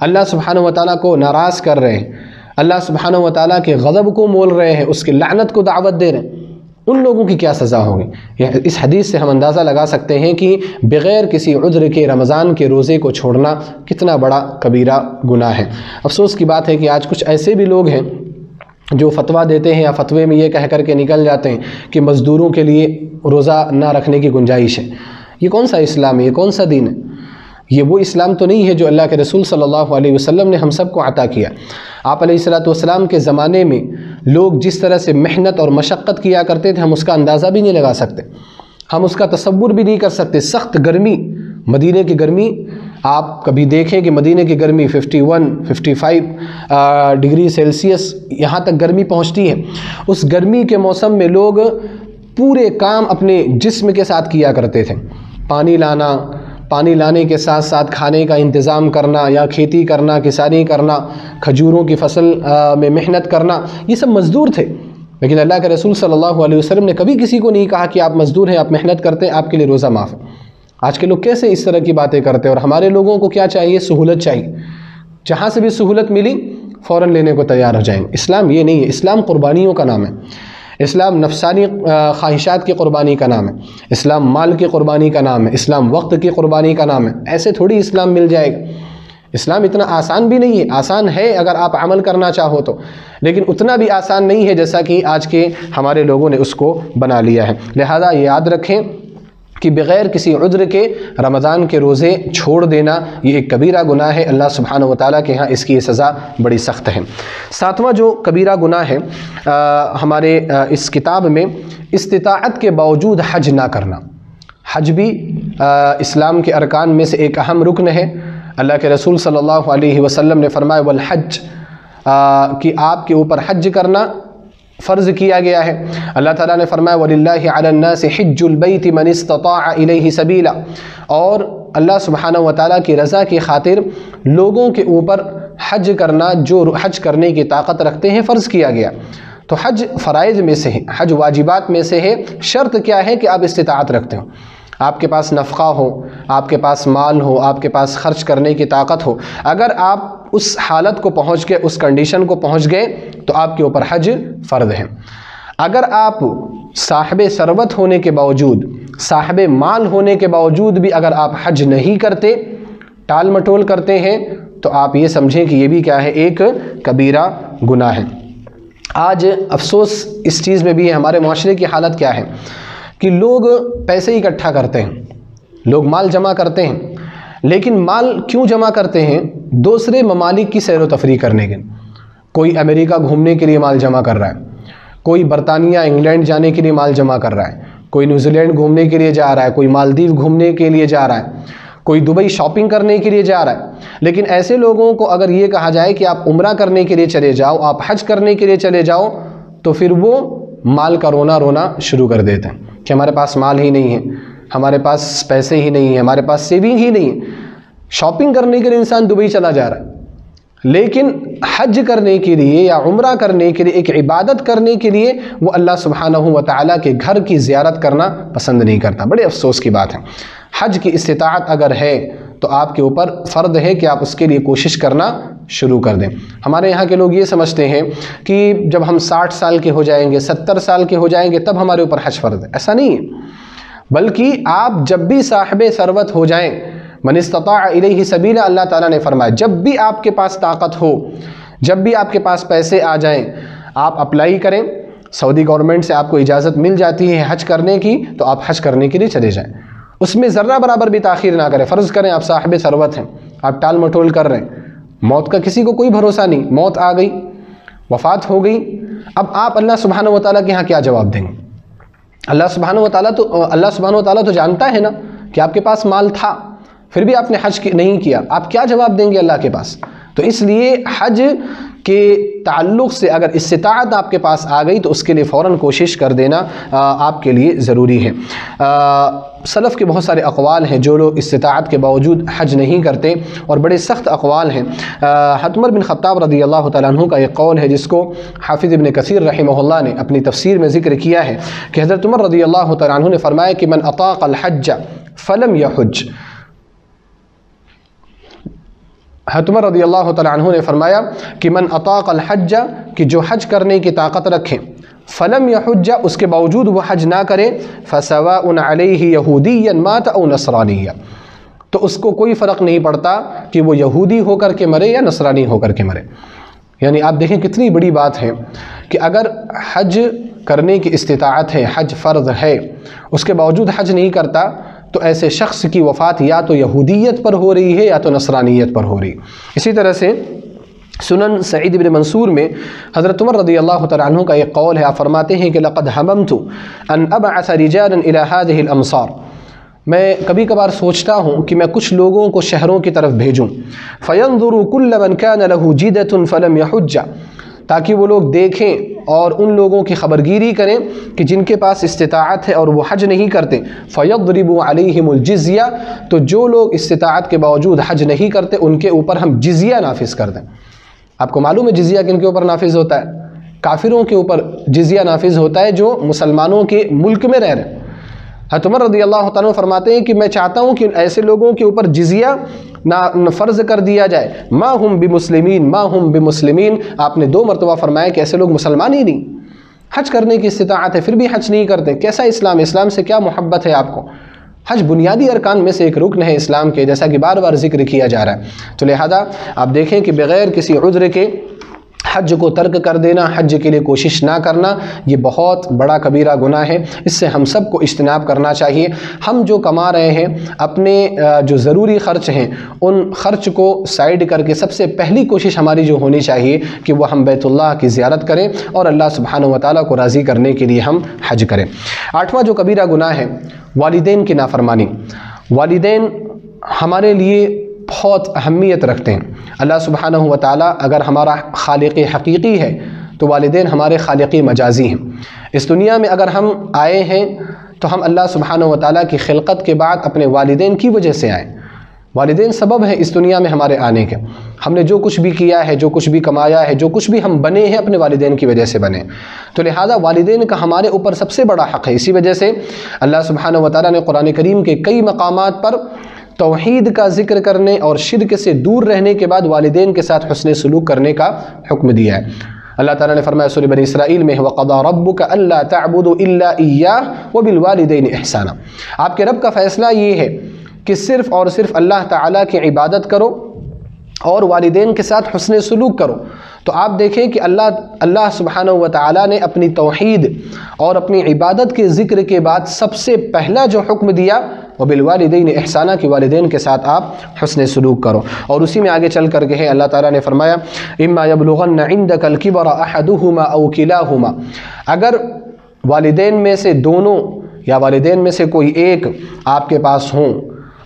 اللہ سبحانہ و تعالیٰ کو ناراض کر رہے ہیں، اللہ سبحانہ و تعالیٰ کے غضب کو مول رہے ہیں، اس کی لعنت کو دعوت دے رہے ہیں، ان لوگوں کی کیا سزا ہوگی؟ اس حدیث سے ہم اندازہ لگا سکتے ہیں کہ بغیر کسی عذر کے رمضان کے روزے کو چھوڑنا کتنا بڑا کبیرہ گناہ ہے۔ افسوس کی بات ہے کہ آج کچھ ایسے بھی لوگ ہیں جو فتویٰ دیتے ہیں یا فتوے میں یہ کہہ کر کے نکل جاتے ہیں کہ مزدوروں کے لیے روزہ نہ رکھنے کی گنجائش ہے۔ یہ کون سا اسلام ہے؟ یہ کون سا دین ہے؟ یہ وہ اسلام تو نہیں ہے جو اللہ کے رسول صلی اللہ علیہ وسلم نے ہم سب کو عطا کیا۔ آپ علیہ السلام کے زمانے میں لوگ جس طرح سے محنت اور مشقت کیا کرتے تھے ہم اس کا اندازہ بھی نہیں لگا سکتے، ہم اس کا تصور بھی نہیں کر سکتے۔ سخت گرمی، مدینے کی گرمی آپ کبھی دیکھیں کہ مدینے کی گرمی 51 55 ڈگری سیلسیس یہاں تک گرمی پہنچتی ہے۔ اس گرمی کے موسم میں لوگ پورے کام اپنے جسم کے ساتھ کیا کرتے تھے، پانی لانا، پانی لانے کے ساتھ ساتھ کھانے کا انتظام کرنا یا کھیتی کرنا، کسانی کرنا، کھجوروں کی فصل میں محنت کرنا، یہ سب مزدور تھے. لیکن اللہ کے رسول صلی اللہ علیہ وسلم نے کبھی کسی کو نہیں کہا کہ آپ مزدور ہیں، آپ محنت کرتے ہیں، آپ کے لیے روزہ معاف ہے. آج کے لوگ کیسے اس طرح کی باتیں کرتے ہیں، اور ہمارے لوگوں کو کیا چاہیے؟ سہولت چاہیے. جہاں سے بھی سہولت ملی فوراً لینے کو تیار ہو جائیں گے. اسلام یہ نہیں ہے. اسلام قربانیوں کا نام ہے. اسلام نفسانی خواہشات کی قربانی کا نام ہے. اسلام مال کی قربانی کا نام ہے. اسلام وقت کی قربانی کا نام ہے. ایسے تھوڑی اسلام مل جائے گا. اسلام اتنا آسان بھی نہیں ہے. آسان ہے اگر آپ عمل کرنا چاہو تو، لیکن اتنا بھی آسان نہیں ہے جیسا کہ آج کے ہمارے لوگوں نے اس کو بنا لیا ہے. لہذا یاد رکھیں کہ بغیر کسی عذر کے رمضان کے روزے چھوڑ دینا یہ ایک کبیرہ گناہ ہے. اللہ سبحانہ وتعالیٰ کے ہاں اس کی سزا بڑی سخت ہے. ساتواں جو کبیرہ گناہ ہے ہمارے اس کتاب میں، استطاعت کے باوجود حج نہ کرنا. حج بھی اسلام کے ارکان میں سے ایک اہم رکن ہے. اللہ کے رسول صلی اللہ علیہ وسلم نے فرمایا والحج، کہ آپ کے اوپر حج کرنا فرض کیا گیا ہے. اللہ تعالیٰ نے فرمایا وَلِلَّهِ عَلَى النَّاسِ حِجُّ الْبَيْتِ مَنِ اسْتَطَاعَ إِلَيْهِ سَبِيلًا، اور اللہ سبحانہ وتعالیٰ کی رضا کی خاطر لوگوں کے اوپر حج کرنا جو حج کرنے کی طاقت رکھتے ہیں فرض کیا گیا. تو حج فرائض میں سے ہے، حج واجبات میں سے ہے. شرط کیا ہے کہ آپ استطاعت رکھتے ہو، آپ کے پاس نفقہ ہو، آپ کے پاس مال ہو، آپ کے پاس خرچ کرنے کی طاقت ہو. اگر آپ اس حالت کو پہنچ گئے، اس کنڈیشن کو پہنچ گئے تو آپ کے اوپر حج فرض ہے. اگر آپ صاحب ثروت ہونے کے باوجود، صاحب مال ہونے کے باوجود بھی اگر آپ حج نہیں کرتے، ٹال مٹول کرتے ہیں، تو آپ یہ سمجھیں کہ یہ بھی کیا ہے؟ ایک کبیرہ گناہ ہے. آج افسوس اس چیز میں بھی ہے، ہمارے معاشرے کی حالت کیا ہے کہ لوگ پیسے اکٹھا کرتے ہیں، لوگ مال جمع کرتے ہیں، لیکن مال کیوں جمع کرتے ہیں؟ دوسرے ممالک کی سیر و تفریح کرنے کے. کوئی امریکہ گھومنے کے لیے مال جمع کر رہا ہے، کوئی برطانیہ انگلینڈ جانے کے لیے مال جمع کر رہا ہے، کوئی نیوزی لینڈ گھومنے کے لیے جا رہا ہے، کوئی مالدیو گھومنے کے لیے جا رہا ہے، کوئی دبئی شاپنگ کرنے کے لیے جا رہا ہے. لیکن ایسے لوگوں کو اگر یہ کہا جائے کہ آپ عمرہ کرنے کے لیے چلے جاؤ، آپ حج کرنے کے لیے چلے جاؤ، تو پھر وہ مال کا رونا شروع کر دیتے ہیں کہ ہمارے پاس مال ہی نہیں ہے، ہمارے پاس پیسے ہی نہیں ہیں، ہمارے پاس سیونگ ہی نہیں ہے. شاپنگ کرنے کے لیے انسان دبئی چلا جا رہا ہے، لیکن حج کرنے کے لیے یا عمرہ کرنے کے لیے، ایک عبادت کرنے کے لیے وہ اللہ سبحانہ و تعالیٰ کے گھر کی زیارت کرنا پسند نہیں کرتا. بڑے افسوس کی بات ہے. حج کی استطاعت اگر ہے تو آپ کے اوپر فرض ہے کہ آپ اس کے لیے کوشش کرنا شروع کر دیں. ہمارے یہاں کے لوگ یہ سمجھتے ہیں کہ جب ہم 60 سال کے ہو جائیں گے، 70 سال کے ہو جائیں گے تب ہمارے اوپر حج فرض ہے. ایسا نہیں ہے، بلکہ آپ جب بھی صاحب ثروت ہو جائیں، من استطاع الیہ سبیلا، اللہ تعالیٰ نے فرمایا جب بھی آپ کے پاس طاقت ہو، جب بھی آپ کے پاس پیسے آ جائیں، آپ اپلائی کریں. سعودی گورنمنٹ سے آپ کو اجازت مل جاتی ہے حج کرنے کی، تو آپ حج کرنے کے لیے چلے جائیں. اس میں ذرہ برابر بھی تاخیر نہ کریں. فرض کریں آپ صاحب ثروت ہیں، آپ ٹال مٹول کر رہے ہیں، موت کا کسی کو کوئی بھروسہ نہیں، موت آ گئی، وفات ہو گئی، اب آپ اللہ سبحانہ و تعالیٰ کے ہاں کیا جواب دیں گے؟ اللہ سبحانہ و تعالیٰ تو جانتا ہے نا کہ آپ کے پاس مال تھا، پھر بھی آپ نے حج نہیں کیا، آپ کیا جواب دیں گے اللہ کے پاس؟ تو اس لیے حج کے تعلق سے اگر استطاعت آپ کے پاس آ گئی تو اس کے لیے فوراً کوشش کر دینا آپ کے لیے ضروری ہے. سلف کے بہت سارے اقوال ہیں جو لوگ استطاعت کے باوجود حج نہیں کرتے، اور بڑے سخت اقوال ہیں. عمر بن خطاب رضی اللہ تعالیٰ عنہ کا ایک قول ہے جس کو حافظ ابن کثیر رحمہ اللہ نے اپنی تفسیر میں ذکر کیا ہے کہ حضرت عمر رضی اللہ تعالیٰ عنہ نے فرمایا کہ من اطاق الحج فلم یحج. حضرت عمر رضی اللہ تعالیٰ عنہ نے فرمایا کہ من اطاق الحج، کہ جو حج کرنے کی طاقت رکھیں، فلم یحج، اس کے باوجود وہ حج نہ کرے، فسواء علیہ یہودیا مات او نصرانیا، تو اس کو کوئی فرق نہیں پڑتا کہ وہ یہودی ہو کر کے مرے یا نصرانی ہو کر کے مرے. یعنی آپ دیکھیں کتنی بڑی بات ہے کہ اگر حج کرنے کی استطاعت ہے، حج فرض ہے، اس کے باوجود حج نہیں کرتا، تو ایسے شخص کی وفات یا تو یہودیت پر ہو رہی ہے یا تو نصرانیت پر ہو رہی. اسی طرح سے سنن سعید بن منصور میں حضرت عمر رضی اللہ تعالیٰ عنہ کا ایک قول ہے، آپ فرماتے ہیں کہ لقد حممت ان ابعث رجالا الى هذه الامصار، میں کبھی کبھار سوچتا ہوں کہ میں کچھ لوگوں کو شہروں کی طرف بھیجوں، فینظر کل من کان له جدۃ فلم یحج، تاکہ وہ لوگ دیکھیں اور ان لوگوں کی خبرگیری کریں کہ جن کے پاس استطاعت ہے اور وہ حج نہیں کرتے، فَيَضْرِبُوا عَلَيْهِمُ الْجِزْيَةَ، تو جو لوگ استطاعت کے باوجود حج نہیں کرتے ان کے اوپر ہم جزیہ نافذ کر دیں۔ آپ کو معلوم ہے جزیہ کن کے اوپر نافذ ہوتا ہے؟ کافروں کے اوپر جزیہ نافذ ہوتا ہے جو مسلمانوں کے ملک میں رہ رہے ہیں۔ حضرت عمر رضی اللہ تعالیٰ فرماتے ہیں کہ میں چاہتا ہوں کہ ایسے لوگوں کے اوپر جزیہ فرض کر دیا جائے، ما ہم بمسلمین، ما ہم بمسلمین۔ آپ نے 2 مرتبہ فرمایا کہ ایسے لوگ مسلمان ہی نہیں، حج کرنے کی استطاعت ہے پھر بھی حج نہیں کرتے، کیسا اسلام؟ اسلام سے کیا محبت ہے آپ کو؟ حج بنیادی ارکان میں سے ایک رکن ہے اسلام کے، جیسا کہ بار بار ذکر کیا جا رہا ہے۔ تو لہذا آپ دیکھیں کہ بغیر کسی عذر کے حج کو ترک کر دینا، حج کے لیے کوشش نہ کرنا، یہ بہت بڑا کبیرہ گناہ ہے، اس سے ہم سب کو اجتناب کرنا چاہیے۔ ہم جو کما رہے ہیں اپنے جو ضروری خرچ ہیں ان خرچ کو سائیڈ کر کے سب سے پہلی کوشش ہماری جو ہونی چاہیے کہ وہ ہم بیت اللہ کی زیارت کریں اور اللہ سبحانہ وتعالیٰ کو راضی کرنے کے لیے ہم حج کریں۔ 8واں جو کبیرہ گناہ ہے والدین کی نافرمانی۔ والدین ہمارے لیے بہت اہمیت رکھتے ہیں۔ اللہ سبحانہ وتعالیٰ اگر ہمارا خالق حقیقی ہے تو والدین ہمارے خالق مجازی ہیں۔ اس دنیا میں اگر ہم آئے ہیں تو ہم اللہ سبحانہ وتعالیٰ کی خلقت کے بعد اپنے والدین کی وجہ سے آئے۔ والدین سبب ہیں اس دنیا میں ہمارے آنے کے۔ ہم نے جو کچھ بھی کیا ہے، جو کچھ بھی کمایا ہے، جو کچھ بھی ہم بنے ہیں اپنے والدین کی وجہ سے بنے۔ تو لہذا والدین کا ہمارے اوپر سب سے بڑا حق ہے۔ اسی وجہ سے اللہ سبحانہ وتعالیٰ نے قرآن کریم کے کئی مقامات پر توحید کا ذکر کرنے اور شرک سے دور رہنے کے بعد والدین کے ساتھ حسن سلوک کرنے کا حکم دیا ہے۔ اللہ تعالیٰ نے فرمایا سورہ بنی اسرائیل میں وَقَضَىٰ رَبُّكَ أَلَّا تَعْبُدُوا إِلَّا إِيَّاهُ وَبِالْوَالِدَيْنِ إِحْسَانًا۔ آپ کے رب کا فیصلہ یہ ہے کہ صرف اور صرف اللہ تعالیٰ کی عبادت کرو اور والدین کے ساتھ حسن سلوک کرو۔ تو آپ دیکھیں کہ اللہ سبحانہ وتعالیٰ نے اپنی توحید اور اپنی عبادت کے ذکر کے بعد سب سے پہلا جو حکم دیا وَبِالْوَالِدَيْنِ إِحْسَانًا کہ والدین کے ساتھ آپ حسن سلوک کرو، اور اسی میں آگے چل کر کے ہے اللہ تعالیٰ نے فرمایا إِمَّا يَبْلُغَنَّ عِنْدَكَ الْكِبَرَ أَحَدُهُمَا أَوْ كِلَاهُمَا، اگر والدین میں سے دونوں یا والدین میں سے کوئی ایک آپ کے پاس ہوں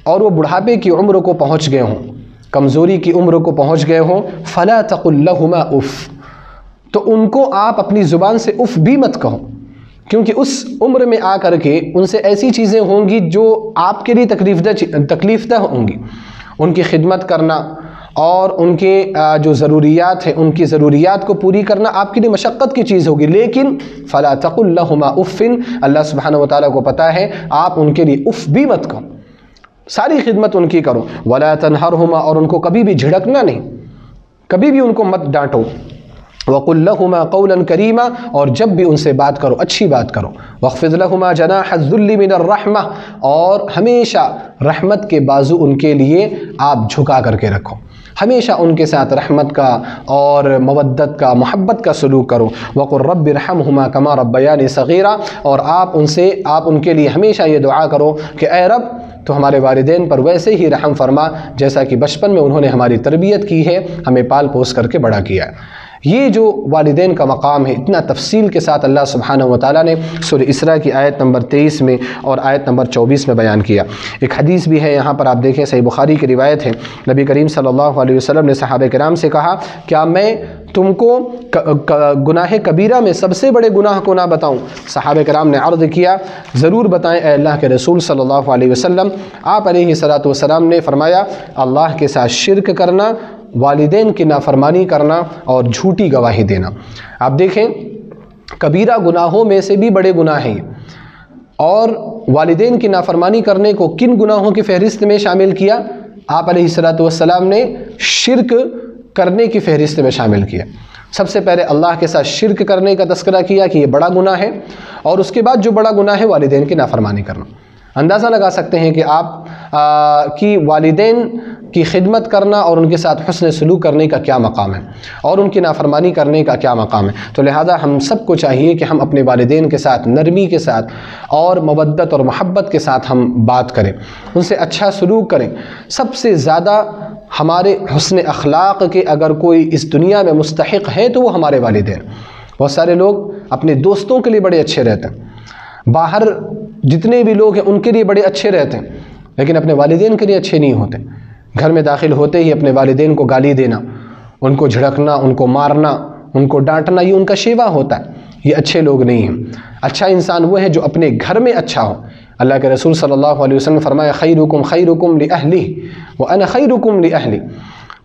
اور وہ بڑھاپے کی عمر کو پہنچ گئے ہوں، کمزوری کی عمر کو پہنچ گئے ہوں، فَلَا تَقُلْ لَهُمَا اُف، تو ان کو آپ اپنی زبان سے اف بھی مت کہو، کیونکہ اس عمر میں آ کر کے ان سے ایسی چیزیں ہوں گی جو آپ کے لیے تکلیف دہ ہوں گی۔ ان کی خدمت کرنا اور ان کے جو ضروریات ہیں ان کی ضروریات کو پوری کرنا آپ کے لیے مشقت کی چیز ہوگی، لیکن فَلَا تَقُلْ لَهُمَا اُفٍ، اللہ سبحانہ وتعالیٰ کو پتہ ہے آپ ان کے لیے اف بھی مت کہو، ساری خدمت ان کی کرو۔ وَلَا تَنْهَرْهُمَا، اور ان کو کبھی بھی جھڑکنا نہیں، کبھی بھی ان کو مت ڈانٹو۔ وَقُلْ لَهُمَا قَوْلًا كَرِيمًا، اور جب بھی ان سے بات کرو اچھی بات کرو۔ وَاخْفِضْ لَهُمَا جَنَاحَ الذُّلِّ مِنَ الرَّحْمَةِ، اور ہمیشہ رحمت کے بازو ان کے لیے آپ جھکا کر کے رکھو، ہمیشہ ان کے ساتھ رحمت کا اور مودت کا، محبت کا سلوک کرو۔ وَقُلْ رَبِّ ارْحَمْهُمَا كَمَا رَبَّيَانِي صَغِيرًا، اور آپ ان کے لیے ہمیشہ یہ دعا کرو کہ اے رب تو ہمارے والدین پر ویسے ہی رحم فرما جیسا کہ بچپن میں انہوں نے ہماری تربیت کی ہے، ہمیں پال پوس کر کے بڑا کیا ہے۔ یہ جو والدین کا مقام ہے اتنا تفصیل کے ساتھ اللہ سبحانہ وتعالیٰ نے سورہ اسراء کی آیت نمبر 23 میں اور آیت نمبر 24 میں بیان کیا۔ ایک حدیث بھی ہے یہاں پر، آپ دیکھیں صحیح بخاری کی روایت ہے، نبی کریم صلی اللہ علیہ وسلم نے صحابہ کرام سے کہا کیا میں تم کو گناہ کبیرہ میں سب سے بڑے گناہ کو نہ بتاؤں؟ صحابہ کرام نے عرض کیا ضرور بتائیں اے اللہ کے رسول صلی اللہ علیہ وسلم۔ آپ علیہ الصلوۃ والسلام نے فرمایا اللہ کے ساتھ شرک کرنا، والدین کی نافرمانی کرنا اور جھوٹی گواہی دینا۔ آپ دیکھیں کبیرہ گناہوں میں سے بھی بڑے گناہ ہیں، اور والدین کی نافرمانی کرنے کو کن گناہوں کی فہرست میں شامل کیا؟ آپ علیہ الصلوۃ والسلام نے شرک کرنے کی فہرست میں شامل کیا۔ سب سے پہلے اللہ کے ساتھ شرک کرنے کا تذکرہ کیا کہ یہ بڑا گناہ ہے، اور اس کے بعد جو بڑا گناہ ہے والدین کی نافرمانی کرنا۔ اندازہ لگا سکتے ہیں کہ آپ کی والدین کی خدمت کرنا اور ان کے ساتھ حسن سلوک کرنے کا کیا مقام ہے، اور ان کی نافرمانی کرنے کا کیا مقام ہے۔ تو لہذا ہم سب کو چاہیے کہ ہم اپنے والدین کے ساتھ نرمی کے ساتھ اور مودت اور محبت کے ساتھ ہم بات کریں، ان سے اچھا سلوک کریں۔ سب سے زیادہ ہمارے حسن اخلاق کے اگر کوئی اس دنیا میں مستحق ہے تو وہ ہمارے والدین۔ بہت سارے لوگ اپنے دوستوں کے لیے بڑے اچھے رہتے ہیں، باہر جتنے بھی لوگ ہیں ان کے لیے بڑے اچھے رہتے ہیں، لیکن اپنے والدین کے لیے اچھے نہیں ہوتے۔ گھر میں داخل ہوتے ہی اپنے والدین کو گالی دینا، ان کو جھڑکنا، ان کو مارنا، ان کو ڈانٹنا یہ ان کا شیوا ہوتا ہے، یہ اچھے لوگ نہیں ہیں۔ اچھا انسان وہ ہے جو اپنے گھر میں اچھا ہو۔ اللہ کے رسول صلی اللہ علیہ وسلم نے فرمایا خیرکم خیرکم لأہلہ وانا خیرکم لأہلی،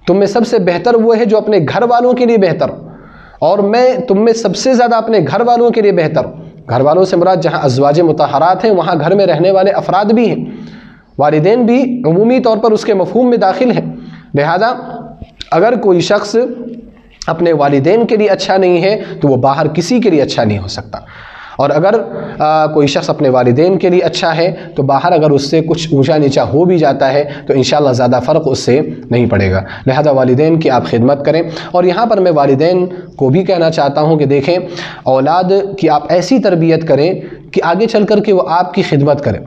تم میں سب سے بہتر وہ ہے جو اپنے گھر والوں کے لیے بہتر، اور میں تم میں سب سے زیادہ اپنے گھر والوں کے لیے بہتر۔ گھر والوں سے مراد جہاں ازواج مطہرات ہیں وہاں گھر میں رہنے والے افراد بھی ہیں، والدین بھی عمومی طور پر اس کے مفہوم میں داخل ہیں۔ لہذا اگر کوئی شخص اپنے والدین کے لیے اچھا نہیں ہے تو وہ باہر کسی کے لیے اچھا نہیں ہو سکتا، اور اگر کوئی شخص اپنے والدین کے لیے اچھا ہے تو باہر اگر اس سے کچھ اونچا نیچا ہو بھی جاتا ہے تو انشاءاللہ زیادہ فرق اس سے نہیں پڑے گا۔ لہذا والدین کی آپ خدمت کریں، اور یہاں پر میں والدین کو بھی کہنا چاہتا ہوں کہ دیکھیں اولاد کی آپ ایسی تربیت کریں کہ آگے چل کر کے وہ آپ کی خدمت کریں۔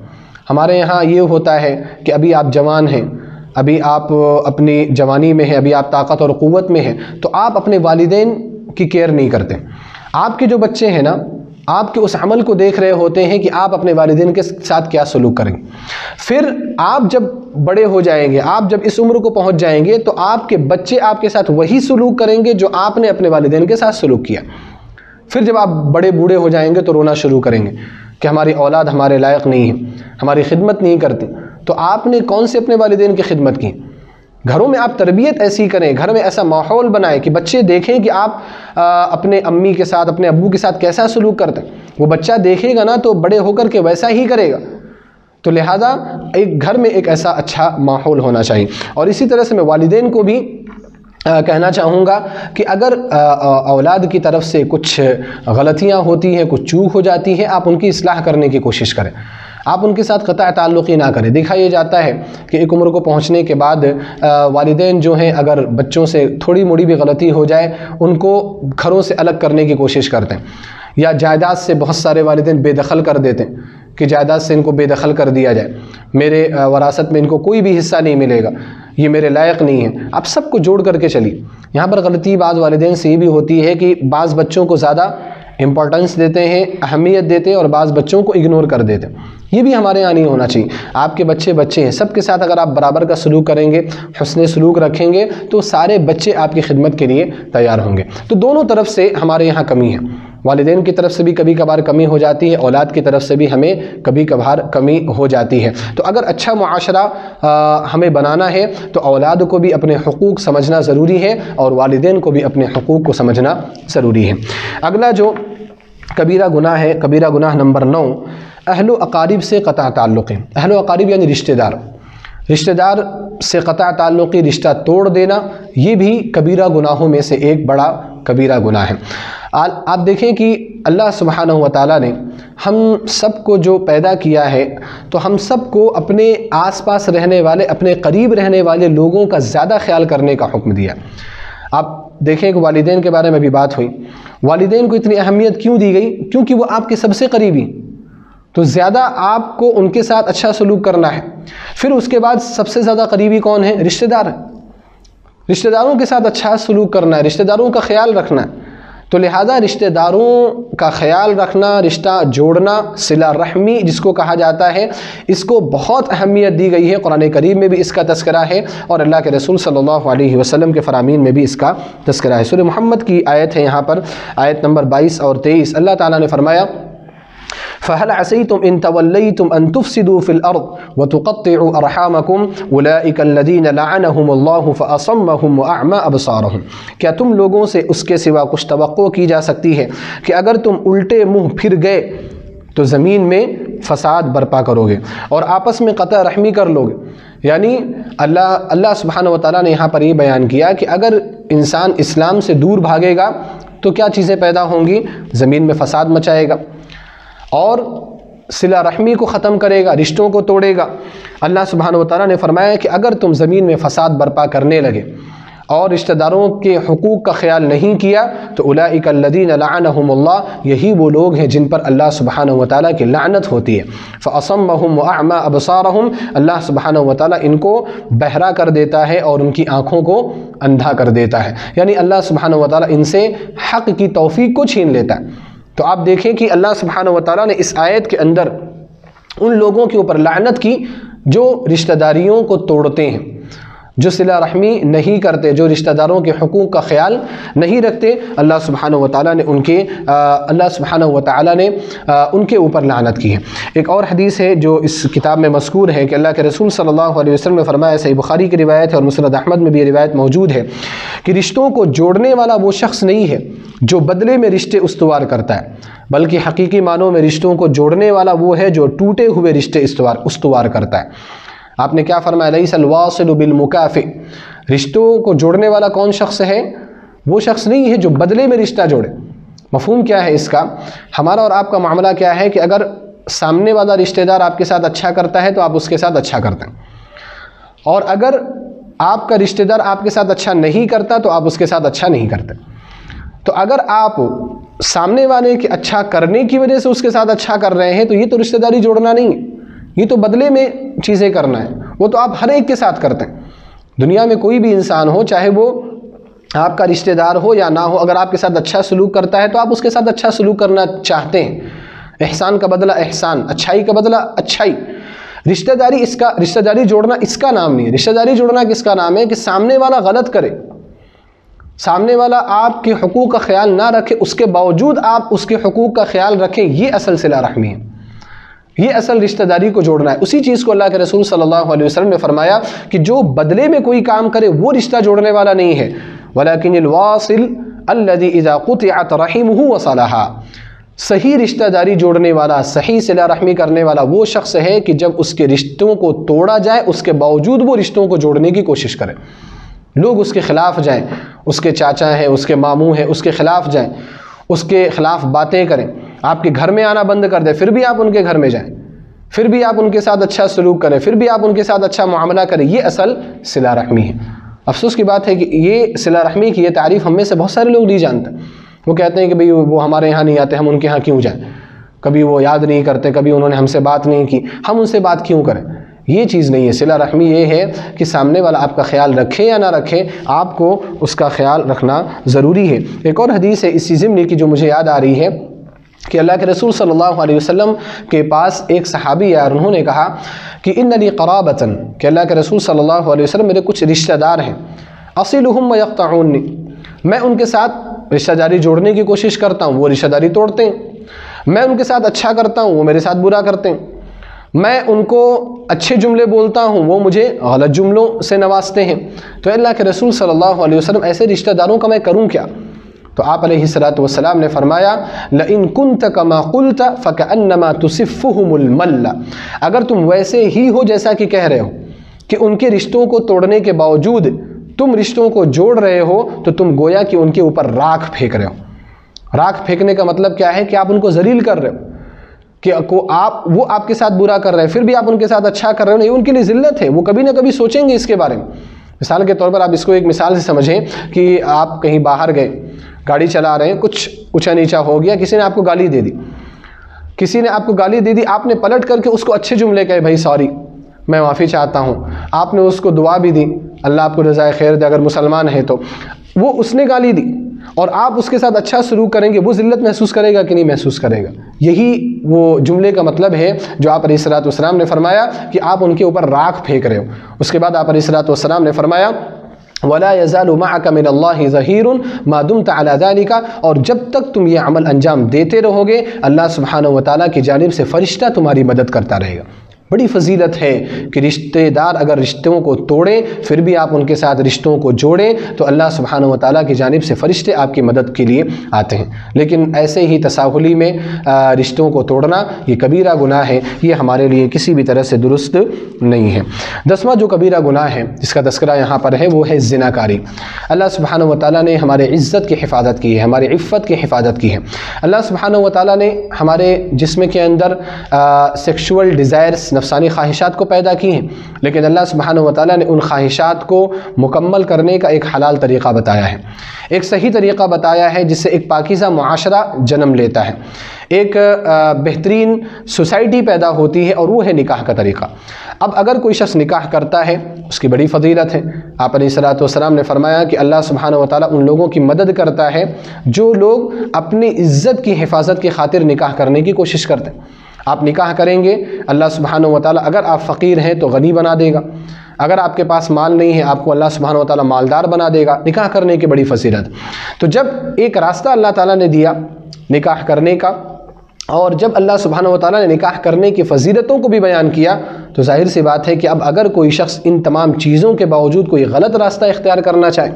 ہمارے یہاں یہ ہوتا ہے کہ ابھی آپ جوان ہیں، ابھی آپ اپنی جوانی میں ہیں، ابھی آپ طاقت اور قوت میں ہیں، تو آپ اپنے والدین کی کیئر نہیں کرتے۔ آپ کے جو بچے ہیں نا، آپ کے اس عمل کو دیکھ رہے ہوتے ہیں کہ آپ اپنے والدین کے ساتھ کیا سلوک کریں گے۔ پھر آپ جب بڑے ہو جائیں گے، آپ جب اس عمر کو پہنچ جائیں گے تو آپ کے بچے آپ کے ساتھ وہی سلوک کریں گے جو آپ نے اپنے والدین کے ساتھ سلوک کیا۔ پھر جب آپ بڑے بوڑھے ہو جائیں گے تو رونا شروع کریں گے کہ ہماری اولاد ہمارے لائق نہیں ہے، ہماری خدمت نہیں کرتی۔ تو آپ نے کون سے اپنے والدین کی خدمت کی؟ گھروں میں آپ تربیت ایسی کریں، گھر میں ایسا ماحول بنائیں کہ بچے دیکھیں کہ آپ اپنے امی کے ساتھ، اپنے ابو کے ساتھ کیسا سلوک کرتے ہیں۔ وہ بچہ دیکھے گا نا تو بڑے ہو کر کے ویسا ہی کرے گا۔ تو لہذا ایک گھر میں ایک ایسا اچھا ماحول ہونا چاہیے۔ اور اسی طرح سے میں والدین کو بھی کہنا چاہوں گا کہ اگر اولاد کی طرف سے کچھ غلطیاں ہوتی ہیں، کچھ چوک ہو جاتی ہے، آپ ان کی اصلاح کرنے کی کوشش کریں، آپ ان کے ساتھ قطع تعلقی نہ کریں۔ دیکھا یہ جاتا ہے کہ ایک عمر کو پہنچنے کے بعد والدین جو ہیں اگر بچوں سے تھوڑی موڑی بھی غلطی ہو جائے ان کو گھروں سے الگ کرنے کی کوشش کرتے ہیں، یا جائیداد سے بہت سارے والدین بے دخل کر دیتے ہیں کہ جائیداد سے ان کو بے دخل کر دیا جائے، میرے وراثت میں ان کو کوئی بھی حصہ نہیں ملے گا، یہ میرے لائق نہیں ہے۔ آپ سب کو جوڑ کر کے چلیے۔ یہاں پر غلطی بعض والدین سے یہ بھی ہوتی ہے کہ بعض بچوں کو زیادہ امپورٹنس دیتے ہیں، اہمیت دیتے ہیں، اور بعض بچوں کو اگنور کر دیتے ہیں۔ یہ بھی ہمارے یہاں نہیں ہونا چاہیے۔ آپ کے بچے بچے ہیں، سب کے ساتھ اگر آپ برابر کا سلوک کریں گے، حسن سلوک رکھیں گے تو سارے بچے آپ کی خدمت کے لیے تیار ہوں گے۔ تو دونوں طرف سے ہمارے یہاں کمی ہے، والدین کی طرف سے بھی کبھی کبھار کمی ہو جاتی ہے، اولاد کی طرف سے بھی ہمیں کبھی کبھار کمی ہو جاتی ہے۔ تو اگر اچھا معاشرہ ہمیں بنانا ہے تو اولاد کو بھی اپنے حقوق سمجھنا ضروری ہے، اور والدین کو بھی اپنے حقوق کو سمجھنا ضروری ہے۔ اگلا جو کبیرہ گناہ ہے، کبیرہ گناہ نمبر 9، اہل و اقارب سے قطع تعلق ہے۔ اہل و اقارب یعنی رشتہ دار، رشتہ دار سے قطع تعلقی، رشتہ توڑ دینا، یہ بھی کبیرہ گناہوں میں سے ایک بڑا کبیرہ گناہ ہے۔ آپ دیکھیں کہ اللہ سبحانہ و تعالیٰ نے ہم سب کو جو پیدا کیا ہے تو ہم سب کو اپنے آس پاس رہنے والے، اپنے قریب رہنے والے لوگوں کا زیادہ خیال کرنے کا حکم دیا۔ آپ دیکھیں کہ والدین کے بارے میں بھی بات ہوئی، والدین کو اتنی اہمیت کیوں دی گئی؟ کیونکہ وہ آپ کے سب سے قریبی، تو زیادہ آپ کو ان کے ساتھ اچھا سلوک کرنا ہے۔ پھر اس کے بعد سب سے زیادہ قریبی کون ہے؟ رشتہ دار ہیں۔ رشتہ داروں کے ساتھ اچھا سلوک کرنا ہے، رشتہ داروں کا خیال رکھنا ہے۔ تو لہذا رشتہ داروں کا خیال رکھنا، رشتہ جوڑنا، صلہ رحمی جس کو کہا جاتا ہے، اس کو بہت اہمیت دی گئی ہے۔ قرآن کریم میں بھی اس کا تذکرہ ہے، اور اللہ کے رسول صلی اللہ علیہ وسلم کے فرامین میں بھی اس کا تذکرہ ہے۔ سورہ محمد کی آیت ہے یہاں پر، آیت نمبر 22 اور 23، اللہ تعالیٰ نے فرمایا فَهَلْ عَسَيْتُمْ إِن تَوَلَّيْتُمْ أَن تُفْسِدُوا فِي الْأَرْضِ وَتُقَطِّعُوا أَرْحَامَكُمْ أُولَٰئِكَ الَّذِينَ لَعَنَهُمُ اللَّهُ فَأَصَمَّهُمْ وَأَعْمَىٰ أَبْصَارَهُمْ۔ کیا تم لوگوں سے اس کے سوا کچھ توقع کی جا سکتی ہے کہ اگر تم الٹے منہ پھر گئے تو زمین میں فساد برپا کرو گے اور آپس میں قطع رحمی کر لو گے؟ یعنی اللہ سبحانہ و تعالیٰ نے یہاں پر یہ بیان کیا کہ اگر انسان اسلام سے دور بھاگے گا تو کیا چیزیں پیدا ہوں گی؟ زمین میں فساد مچائے گا اور صلہ رحمی کو ختم کرے گا، رشتوں کو توڑے گا۔ اللہ سبحانہ و تعالیٰ نے فرمایا کہ اگر تم زمین میں فساد برپا کرنے لگے اور رشتہ داروں کے حقوق کا خیال نہیں کیا تو اولئک الذین لعنہم اللہ، یہی وہ لوگ ہیں جن پر اللہ سبحانہ و تعالیٰ کی لعنت ہوتی ہے۔ فاصمہم واعمی ابصارہم، اللہ سبحانہ و تعالیٰ ان کو بہرا کر دیتا ہے اور ان کی آنکھوں کو اندھا کر دیتا ہے، یعنی اللہ سبحانہ و تعالیٰ ان سے حق کی توفیق کو چھین لیتا ہے۔ تو آپ دیکھیں کہ اللہ سبحانہ و تعالیٰ نے اس آیت کے اندر ان لوگوں کے اوپر لعنت کی جو رشتہ داریوں کو توڑتے ہیں، جو صلہ رحمی نہیں کرتے، جو رشتہ داروں کے حقوق کا خیال نہیں رکھتے، اللہ سبحانہ و تعالیٰ نے ان کے اوپر لعنت کی ہے۔ ایک اور حدیث ہے جو اس کتاب میں مذکور ہے کہ اللہ کے رسول صلی اللہ علیہ وسلم نے فرمایا، صحیح بخاری کی روایت ہے اور مسند احمد میں بھی یہ روایت موجود ہے، کہ رشتوں کو جوڑنے والا وہ شخص نہیں ہے جو بدلے میں رشتے استوار کرتا ہے، بلکہ حقیقی معنوں میں رشتوں کو جوڑنے والا وہ ہے جو ٹوٹے ہوئے رشتے استوار کرتا ہے۔ آپ نے کیا فرمایا؟ لیس الواصل بالمکافئ، رشتوں کو جوڑنے والا کون شخص ہے؟ وہ شخص نہیں ہے جو بدلے میں رشتہ جوڑے۔ مفہوم کیا ہے اس کا؟ ہمارا اور آپ کا معاملہ کیا ہے کہ اگر سامنے والا رشتہ دار آپ کے ساتھ اچھا کرتا ہے تو آپ اس کے ساتھ اچھا کرتے ہیں، اور اگر آپ کا رشتہ دار آپ کے ساتھ اچھا نہیں کرتا تو آپ اس کے ساتھ اچھا نہیں کرتے۔ تو اگر آپ سامنے والے کے اچھا کرنے کی وجہ سے اس کے ساتھ اچھا کر رہے ہیں تو یہ تو رشتہ داری جوڑنا نہیں ہے، یہ تو بدلے میں چیزیں کرنا ہے، وہ تو آپ ہر ایک کے ساتھ کرتے ہیں۔ دنیا میں کوئی بھی انسان ہو، چاہے وہ آپ کا رشتہ دار ہو یا نہ ہو، اگر آپ کے ساتھ اچھا سلوک کرتا ہے تو آپ اس کے ساتھ اچھا سلوک کرنا چاہتے ہیں۔ احسان کا بدلہ احسان، اچھائی کا بدلہ اچھائی۔ رشتہ داری جوڑنا اس کا نام نہیں ہے۔ رشتہ داری جوڑنا کس کا نام ہے؟ کہ سامنے والا غلط کرے، سامنے والا آپ کے حقوق کا خیال نہ رکھے، اس کے باوجود آپ اس کے حقوق کا خیال رکھیں، یہ اصل صلہ رحمی ہے، یہ اصل رشتہ داری کو جوڑنا ہے۔ اسی چیز کو اللہ کے رسول صلی اللہ علیہ وسلم نے فرمایا کہ جو بدلے میں کوئی کام کرے وہ رشتہ جوڑنے والا نہیں ہے، ولیکن الواصل الذی اذا قطعت رحمہ وصلها، صحیح رشتہ داری جوڑنے والا، صحیح صلہ رحمی کرنے والا وہ شخص ہے کہ جب اس کے رشتوں کو توڑا جائے اس کے باوجود وہ رشتوں کو جوڑنے کی کوشش کرے۔ لوگ اس کے خلاف جائیں، اس کے چاچا ہیں، اس کے ماموں ہیں، اس کے خلاف جائیں، اس کے خلاف باتیں کریں، آپ کے گھر میں آنا بند کر دیں، پھر بھی آپ ان کے گھر میں جائیں، پھر بھی آپ ان کے ساتھ اچھا سلوک کریں، پھر بھی آپ ان کے ساتھ اچھا معاملہ کریں، یہ اصل صلہ رحمی ہے۔ افسوس کی بات ہے کہ یہ صلہ رحمی کی یہ تعریف ہم میں سے بہت سارے لوگ نہیں جانتے۔ وہ کہتے ہیں کہ بھئی وہ ہمارے یہاں نہیں آتے، ہم ان کے ہاں کیوں جائیں، کبھی وہ یاد نہیں کرتے، کبھی انہوں نے ہم سے بات نہیں کی، ہم ان سے بات کیوں کریں۔ یہ چیز نہیں ہے۔ صلہ رحمی یہ ہے کہ سامنے والا آپ کا خیال رکھے یا نہ رکھے، آپ کو اس کا خیال رکھنا ضروری ہے۔ ایک اور حدیث ہے اسی ضمن کی جو مجھے یاد آ رہی ہے کہ اللہ کے رسول صلی اللہ علیہ وسلم کے پاس ایک صحابی آیا اور انہوں نے کہا کہ ان لی قرابۃ، کہ اللہ کے رسول صلی اللہ علیہ وسلم میرے کچھ رشتہ دار ہیں، اصلهم ويقطعوني، میں ان کے ساتھ رشتہ داری جوڑنے کی کوشش کرتا ہوں، وہ رشتہ داری توڑتے ہیں، میں ان کے ساتھ اچھا کرتا ہوں، وہ میرے ساتھ برا کرتے ہیں، میں ان کو اچھے جملے بولتا ہوں، وہ مجھے غلط جملوں سے نوازتے ہیں، تو اللہ کے رسول صلی اللہ علیہ وسلم ایسے رشتہ داروں کا میں کروں کیا؟ تو آپ علیہ السلام نے فرمایا لَإِن كُنْتَ كَمَا قُلْتَ فَكَأَنَّمَا تُصِفُّهُمُ الْمَلَّ، اگر تم ویسے ہی ہو جیسا کہ کہہ رہے ہو کہ ان کے رشتوں کو توڑنے کے باوجود تم رشتوں کو جوڑ رہے ہو، تو تم گویا کہ ان کے اوپر راکھ پھینک رہے ہو۔ راکھ پھینکنے کا مطلب کیا ہے؟ کہ آپ ان کو ذلیل کر رہے ہو، کہ وہ آپ کے ساتھ برا کر رہے ہیں، پھر بھی آپ ان کے ساتھ اچھا کر رہے ہو، نہیں، ان کے لیے ذلت ہے، وہ کبھی نہ کبھی سوچیں گے اس کے بارے میں۔ مثال کے طور پر آپ اس کو ایک مثال سے سمجھیں کہ آپ کہیں باہر گئے، گاڑی چلا رہے ہیں، کچھ اونچا نیچا ہو گیا، کسی نے آپ کو گالی دے دی، آپ نے پلٹ کر کے اس کو اچھے جملے کہے، بھائی سوری، میں معافی چاہتا ہوں، آپ نے اس کو دعا بھی دی، اللہ آپ کو جزائے خیر دے اگر مسلمان ہے تو، وہ اس نے گالی دی اور آپ اس کے ساتھ اچھا سلوک کریں گے، وہ ذلت محسوس کرے گا کہ نہیں محسوس کرے گا؟ یہی وہ جملے کا مطلب ہے جو آپ علیہ السلام نے فرمایا کہ آپ ان کے اوپر راکھ پھینک رہے ہو۔ اس کے بعد آپ علیہ السلام نے فرمایا وَلَا يَزَالُ مَعَكَ مِنَ اللَّهِ ظَهِيرٌ مَا دُمْتَ عَلَى ذَلِكَ، اور جب تک تم یہ عمل انجام دیتے رہو گے، اللہ سبحانہ وتعالیٰ کی جانب سے فرشتہ تمہاری مدد کرتا رہے گا۔ بڑی فضیلت ہے کہ رشتہ دار اگر رشتوں کو توڑیں پھر بھی آپ ان کے ساتھ رشتوں کو جوڑیں تو اللہ سبحانہ وتعالیٰ کی جانب سے فرشتے آپ کی مدد کے لیے آتے ہیں۔ لیکن ایسے ہی تساہلی میں رشتوں کو توڑنا یہ کبیرہ گناہ ہے، یہ ہمارے لیے کسی بھی طرح سے درست نہیں ہے۔ 10واں جو کبیرہ گناہ ہے جس کا تذکرہ یہاں پر ہے وہ ہے زناکاری۔ اللہ سبحانہ وتعالیٰ نے ہمارے عزت کی حفاظت کی ہے، ہماری عفت کی حفاظت کی ہے۔ اللہ سبحانہ وتعالیٰ نے ہمارے جسم کے اندر سیکشول ڈیزائرز، نفسانی خواہشات کو پیدا کی ہیں، لیکن اللہ سبحانہ وتعالیٰ نے ان خواہشات کو مکمل کرنے کا ایک حلال طریقہ بتایا ہے، ایک صحیح طریقہ بتایا ہے جس سے ایک پاکیزہ معاشرہ جنم لیتا ہے، ایک بہترین سوسائٹی پیدا ہوتی ہے، اور وہ ہے نکاح کا طریقہ۔ اب اگر کوئی شخص نکاح کرتا ہے اس کی بڑی فضیلت ہے۔ آپ علیہ السلام نے فرمایا کہ اللہ سبحانہ وتعالیٰ ان لوگوں کی مدد کرتا ہے جو لوگ اپنی عزت کی حفاظت کی خاطر نکاح کرنے کی کوشش کرتے ہیں۔ آپ نکاح کریں گے، اللہ سبحانہ وتعالیٰ اگر آپ فقیر ہیں تو غنی بنا دے گا، اگر آپ کے پاس مال نہیں ہے، آپ کو اللہ سبحانہ و تعالیٰ مالدار بنا دے گا، نکاح کرنے کی بڑی فضیلت۔ تو جب ایک راستہ اللہ تعالیٰ نے دیا نکاح کرنے کا، اور جب اللہ سبحانہ و تعالیٰ نے نکاح کرنے کی فضیلتوں کو بھی بیان کیا، تو ظاہر سی بات ہے کہ اب اگر کوئی شخص ان تمام چیزوں کے باوجود کوئی غلط راستہ اختیار کرنا چاہے،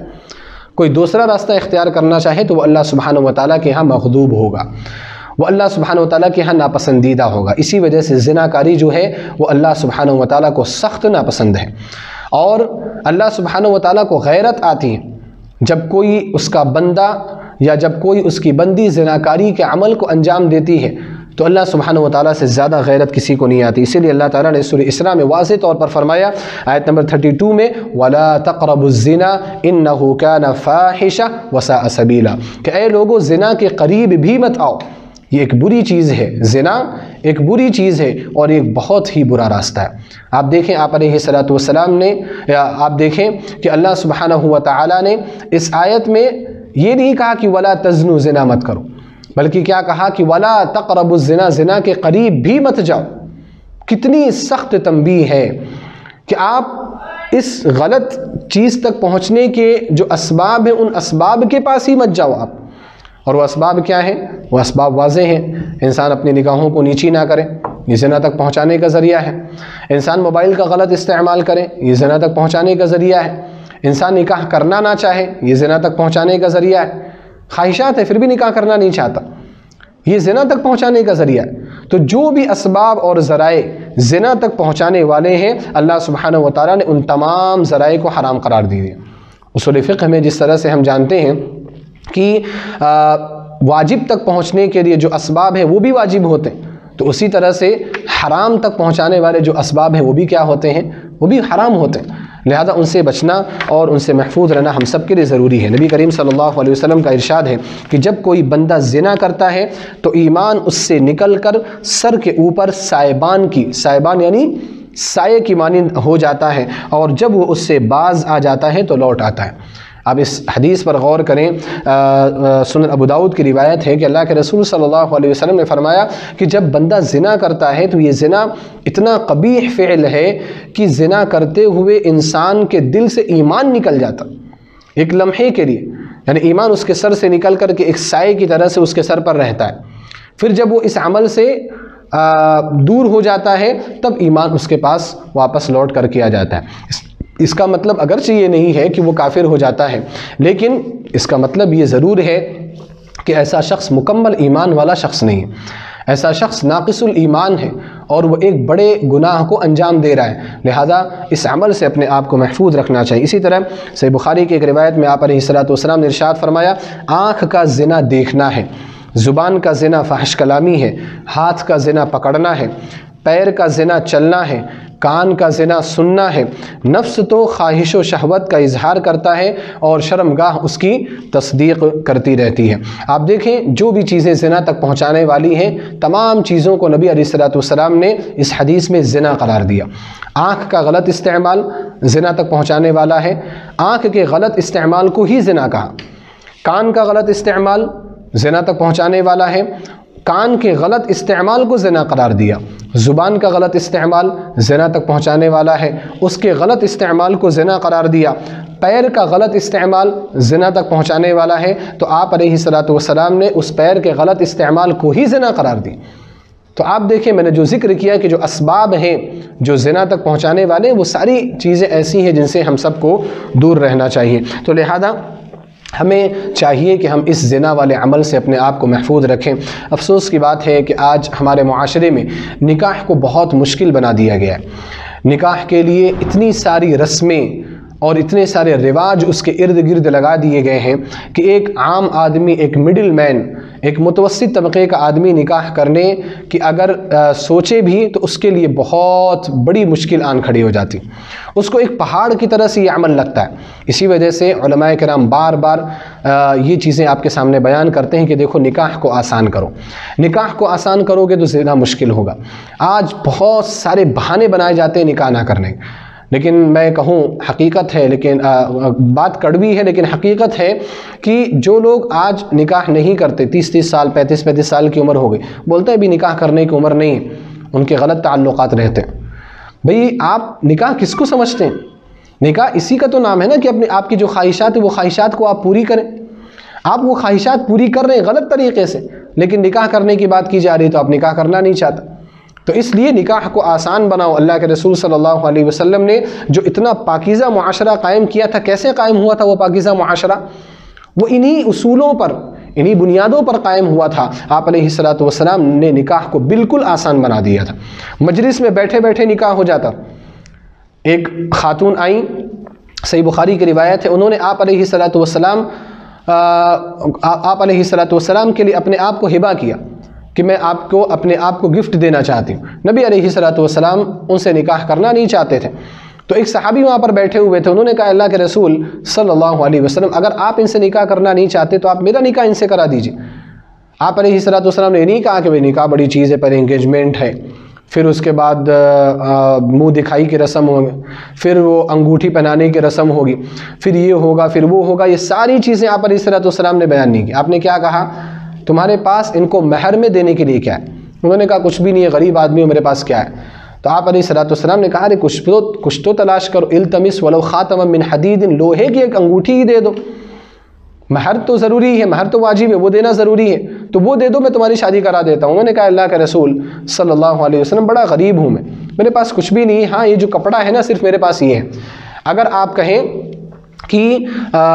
کوئی دوسرا راستہ اختیار کرنا چاہے، تو وہ اللہ سبحانہ و تعالیٰ کے ہاں مغضوب ہوگا، وہ اللہ سبحانہ و تعالیٰ کے ہاں ناپسندیدہ ہوگا۔ اسی وجہ سے زنا کاری جو ہے وہ اللہ سبحانہ و تعالیٰ کو سخت ناپسند ہے، اور اللہ سبحانہ و تعالیٰ کو غیرت آتی ہے جب کوئی اس کا بندہ یا جب کوئی اس کی بندی زناکاری کے عمل کو انجام دیتی ہے، تو اللہ سبحانہ و تعالیٰ سے زیادہ غیرت کسی کو نہیں آتی۔ اسی لیے اللہ تعالیٰ نے سورہ اسراء میں واضح طور پر فرمایا، آیت نمبر 32 میں، وَلَا تَقْرَبُوا الزِّنَا إِنَّهُ كَانَ فَاحِشَةً وَسَاءَ سَبِيلًا، کہ اے لوگوں زنا کے قریب بھی مت آؤ، یہ ایک بری چیز ہے، زنا ایک بری چیز ہے اور ایک بہت ہی برا راستہ ہے۔ آپ دیکھیں آپ علیہ الصلوۃ والسلام نے، یا آپ دیکھیں کہ اللہ سبحانہ و تعالیٰ نے اس آیت میں یہ نہیں کہا کہ ولا تزنوا، زنا مت کرو، بلکہ کیا کہا کہ ولا تقربوا الزنا، زنا کے قریب بھی مت جاؤ۔ کتنی سخت تنبیہ ہے کہ آپ اس غلط چیز تک پہنچنے کے جو اسباب ہیں، ان اسباب کے پاس ہی مت جاؤ آپ۔ اور وہ اسباب کیا ہیں؟ وہ اسباب واضح ہیں، انسان اپنی نگاہوں کو نیچی نہ کرے، یہ زنا تک پہنچانے کا ذریعہ ہے۔ انسان موبائل کا غلط استعمال کرے، یہ زنا تک پہنچانے کا ذریعہ ہے۔ انسان نکاح کرنا نہ چاہے، یہ زنا تک پہنچانے کا ذریعہ ہے۔ خواہشات ہے پھر بھی نکاح کرنا نہیں چاہتا، یہ زنا تک پہنچانے کا ذریعہ ہے۔ تو جو بھی اسباب اور ذرائع زنا تک پہنچانے والے ہیں، اللہ سبحانہ و تعالیٰ نے ان تمام ذرائع کو حرام قرار دی ہے۔ اصول فقہ میں جس طرح سے ہم جانتے ہیں کہ واجب تک پہنچنے کے لیے جو اسباب ہیں وہ بھی واجب ہوتے ہیں، تو اسی طرح سے حرام تک پہنچانے والے جو اسباب ہیں وہ بھی کیا ہوتے ہیں؟ وہ بھی حرام ہوتے ہیں۔ لہذا ان سے بچنا اور ان سے محفوظ رہنا ہم سب کے لیے ضروری ہے۔ نبی کریم صلی اللہ علیہ وسلم کا ارشاد ہے کہ جب کوئی بندہ زنا کرتا ہے تو ایمان اس سے نکل کر سر کے اوپر سائبان یعنی سائے کی مانند ہو جاتا ہے، اور جب وہ اس سے باز آ جاتا ہے تو لوٹ آتا ہے۔ اب اس حدیث پر غور کریں، سنن ابو داؤد کی روایت ہے کہ اللہ کے رسول صلی اللہ علیہ وسلم نے فرمایا کہ جب بندہ زنا کرتا ہے تو یہ زنا اتنا قبیح فعل ہے کہ زنا کرتے ہوئے انسان کے دل سے ایمان نکل جاتا ایک لمحے کے لیے، یعنی ایمان اس کے سر سے نکل کر کے ایک سائے کی طرح سے اس کے سر پر رہتا ہے۔ پھر جب وہ اس عمل سے دور ہو جاتا ہے تب ایمان اس کے پاس واپس لوٹ کر کے آ جاتا ہے۔ اس کا مطلب اگرچہ یہ نہیں ہے کہ وہ کافر ہو جاتا ہے، لیکن اس کا مطلب یہ ضرور ہے کہ ایسا شخص مکمل ایمان والا شخص نہیں ہے، ایسا شخص ناقص الایمان ہے اور وہ ایک بڑے گناہ کو انجام دے رہا ہے۔ لہذا اس عمل سے اپنے آپ کو محفوظ رکھنا چاہیے۔ اسی طرح صحیح بخاری کی ایک روایت میں آپ علیہ الصلوۃ والسلام نے ارشاد فرمایا، آنکھ کا زنا دیکھنا ہے، زبان کا زنا فحش کلامی ہے، ہاتھ کا زنا پکڑنا ہے، پیر کا زنا چلنا ہے، کان کا زنا سننا ہے، نفس تو خواہش و شہوت کا اظہار کرتا ہے اور شرمگاہ اس کی تصدیق کرتی رہتی ہے۔ آپ دیکھیں جو بھی چیزیں زنا تک پہنچانے والی ہیں، تمام چیزوں کو نبی علیہ الصلوۃ والسلام نے اس حدیث میں زنا قرار دیا۔ آنکھ کا غلط استعمال زنا تک پہنچانے والا ہے، آنکھ کے غلط استعمال کو ہی زنا کہا۔ کان کا غلط استعمال زنا تک پہنچانے والا ہے، کان کے غلط استعمال کو زنا قرار دیا۔ زبان کا غلط استعمال زنا تک پہنچانے والا ہے، اس کے غلط استعمال کو زنا قرار دیا۔ پیر کا غلط استعمال زنا تک پہنچانے والا ہے، تو آپ علیہ الصلوۃ والسلام نے اس پیر کے غلط استعمال کو ہی زنا قرار دی۔ تو آپ دیکھیں میں نے جو ذکر کیا کہ جو اسباب ہیں جو زنا تک پہنچانے والے، وہ ساری چیزیں ایسی ہیں جن سے ہم سب کو دور رہنا چاہیے۔ تو لہذا ہمیں چاہیے کہ ہم اس زنا والے عمل سے اپنے آپ کو محفوظ رکھیں۔ افسوس کی بات ہے کہ آج ہمارے معاشرے میں نکاح کو بہت مشکل بنا دیا گیا ہے۔ نکاح کے لیے اتنی ساری رسمیں اور اتنے سارے رواج اس کے ارد گرد لگا دیے گئے ہیں کہ ایک عام آدمی، ایک مڈل مین، ایک متوسط طبقے کا آدمی نکاح کرنے کی اگر سوچے بھی تو اس کے لیے بہت بڑی مشکل آن کھڑی ہو جاتی، اس کو ایک پہاڑ کی طرح سے یہ عمل لگتا ہے۔ اسی وجہ سے علماء کرام بار بار یہ چیزیں آپ کے سامنے بیان کرتے ہیں کہ دیکھو نکاح کو آسان کرو، نکاح کو آسان کرو گے تو زیادہ مشکل ہوگا۔ آج بہت سارے بہانے بنائے جاتے ہیں نکاح نہ کرنے، لیکن میں کہوں حقیقت ہے، لیکن بات کڑوی ہے لیکن حقیقت ہے کہ جو لوگ آج نکاح نہیں کرتے، 30 سال 35 سال کی عمر ہو گئی، بولتے ہیں ابھی نکاح کرنے کی عمر نہیں ہے، ان کے غلط تعلقات رہتے ہیں۔ بھئی آپ نکاح کس کو سمجھتے ہیں؟ نکاح اسی کا تو نام ہے نا کہ آپ کی جو خواہشات ہیں وہ خواہشات کو آپ پوری کریں. آپ وہ خواہشات پوری کر رہے ہیں غلط طریقے سے، لیکن نکاح کرنے کی بات کی جا رہی تو آپ نکاح کرنا نہیں چاہتا. تو اس لیے نکاح کو آسان بناؤ. اللہ کے رسول صلی اللہ علیہ وسلم نے جو اتنا پاکیزہ معاشرہ قائم کیا تھا، کیسے قائم ہوا تھا وہ پاکیزہ معاشرہ؟ وہ انہی اصولوں پر، انہی بنیادوں پر قائم ہوا تھا. آپ علیہ الصلوۃ والسلام نے نکاح کو بالکل آسان بنا دیا تھا. مجلس میں بیٹھے بیٹھے نکاح ہو جاتا. ایک خاتون آئیں، صحیح بخاری کی روایت ہے، انہوں نے آپ علیہ الصلوۃ والسلام کے لیے اپنے آپ کو ہبہ کیا کہ میں آپ کو اپنے آپ کو گفٹ دینا چاہتی ہوں. نبی علیہ الصلوۃ والسلام ان سے نکاح کرنا نہیں چاہتے تھے. تو ایک صحابی وہاں پر بیٹھے ہوئے تھے، انہوں نے کہا اللہ کے رسول صلی اللہ علیہ وسلم اگر آپ ان سے نکاح کرنا نہیں چاہتے تو آپ میرا نکاح ان سے کرا دیجیے. آپ علیہ الصلوۃ والسلام نے نہیں کہا کہ بھئی نکاح بڑی چیز ہے، پہلے انگیجمنٹ ہے، پھر اس کے بعد منہ دکھائی کی رسم ہوگی، پھر وہ انگوٹھی پہنانے کی رسم ہوگی، پھر یہ ہوگا، پھر وہ ہوگا. یہ ساری چیزیں آپ علیہ الصلوۃ والسلام نے بیان نہیں کی. آپ نے کیا کہا؟ تمہارے پاس ان کو مہر میں دینے کے لیے کیا ہے؟ انہوں نے کہا کچھ بھی نہیں ہے، غریب آدمی ہوں، میرے پاس کیا ہے؟ تو آپ علیہ الصلوۃ والسلام نے کہا ارے کچھ تو تلاش کرو. التمس ولو خاتما من حدید، لوہے کی ایک انگوٹھی ہی دے دو. مہر تو ضروری ہے، مہر تو واجب ہے، وہ دینا ضروری ہے، تو وہ دے دو، میں تمہاری شادی کرا دیتا ہوں. انہوں نے کہا اللہ کے رسول صلی اللہ علیہ وسلم بڑا غریب ہوں میں، میرے پاس کچھ بھی نہیں ہے، ہاں یہ جو کپڑا ہے نا صرف میرے پاس یہ ہے. اگر آپ کہیں کہ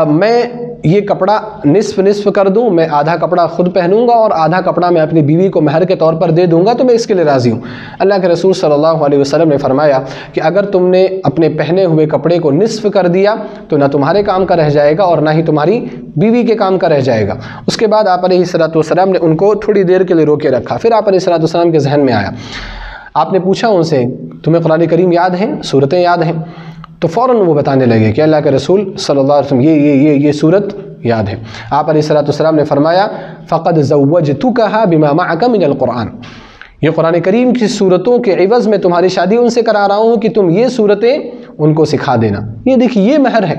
میں یہ کپڑا نصف کر دوں، میں آدھا کپڑا خود پہنوں گا اور آدھا کپڑا میں اپنی بیوی کو مہر کے طور پر دے دوں گا، تو میں اس کے لیے راضی ہوں. اللہ کے رسول صلی اللہ علیہ وسلم نے فرمایا کہ اگر تم نے اپنے پہنے ہوئے کپڑے کو نصف کر دیا تو نہ تمہارے کام کا رہ جائے گا اور نہ ہی تمہاری بیوی کے کام کا رہ جائے گا. اس کے بعد آپ علیہ الصلوۃ والسلام نے ان کو تھوڑی دیر کے لیے روکے رکھا. پھر آپ علیہ الصلوۃ والسلام کے ذہن میں آیا، آپ نے پوچھا ان سے تمہیں قرآن کریم یاد ہیں، صورتیں یاد ہیں؟ تو فوراً وہ بتانے لگے کہ اللہ کے رسول صلی اللہ علیہ وسلم یہ صورت یاد ہے. آپ علیہ الصلوۃ والسلام نے فرمایا فقد زوجتکھا بما معک من القرآن، یہ قرآن کریم کی صورتوں کے عوض میں تمہاری شادی ان سے کرا رہا ہوں کہ تم یہ صورتیں ان کو سکھا دینا. یہ دیکھیے یہ مہر ہے،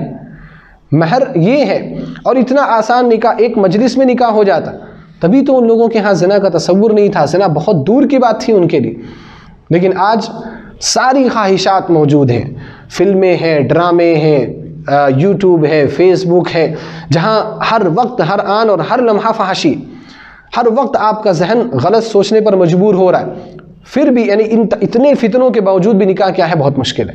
مہر یہ ہے. اور اتنا آسان نکاح ایک مجلس میں نکاح ہو جاتا. تبھی تو ان لوگوں کے ہاں زنا کا تصور نہیں تھا، زنا بہت دور کی بات تھی ان کے لیے. لیکن آج ساری خواہشات موجود ہیں، فلمیں ہیں، ڈرامے ہیں، یوٹیوب ہے، فیس بک ہے، جہاں ہر وقت، ہر آن اور ہر لمحہ فحاشی. ہر وقت آپ کا ذہن غلط سوچنے پر مجبور ہو رہا ہے. پھر بھی یعنی اتنے فتنوں کے باوجود بھی نکاح کیا ہے بہت مشکل ہے.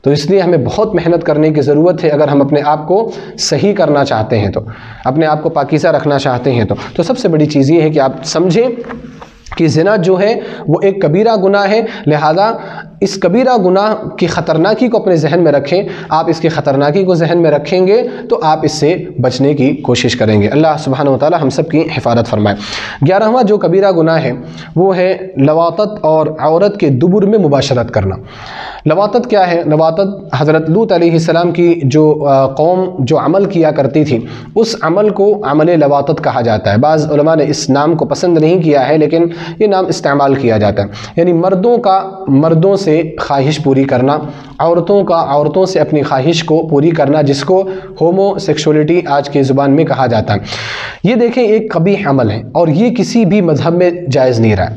تو اس لیے ہمیں بہت محنت کرنے کی ضرورت ہے اگر ہم اپنے آپ کو صحیح کرنا چاہتے ہیں، تو اپنے آپ کو پاکیزہ رکھنا چاہتے ہیں. تو سب سے بڑی چیز یہ ہے کہ آپ سمجھیں کہ زنا جو ہے وہ ایک کبیرہ گناہ ہے. لہذا اس کبیرہ گناہ کی خطرناکی کو اپنے ذہن میں رکھیں. آپ اس کی خطرناکی کو ذہن میں رکھیں گے تو آپ اس سے بچنے کی کوشش کریں گے. اللہ سبحانہ و تعالی ہم سب کی حفاظت فرمائے. 11واں جو کبیرہ گناہ ہے وہ ہے لواطت اور عورت کے دبر میں مباشرت کرنا. لواطت کیا ہے؟ لواطت حضرت لوط علیہ السلام کی جو قوم جو عمل کیا کرتی تھی اس عمل کو عمل لواطت کہا جاتا ہے. بعض علماء نے اس نام کو پسند نہیں کیا ہے لیکن یہ نام استعمال کیا جاتا ہے. یعنی مردوں کا مردوں سے خواہش پوری کرنا، عورتوں کا عورتوں سے اپنی خواہش کو پوری کرنا، جس کو ہومو سیکشولیٹی آج کی زبان میں کہا جاتا ہے. یہ دیکھیں ایک قبیح عمل ہے اور یہ کسی بھی مذہب میں جائز نہیں رہا.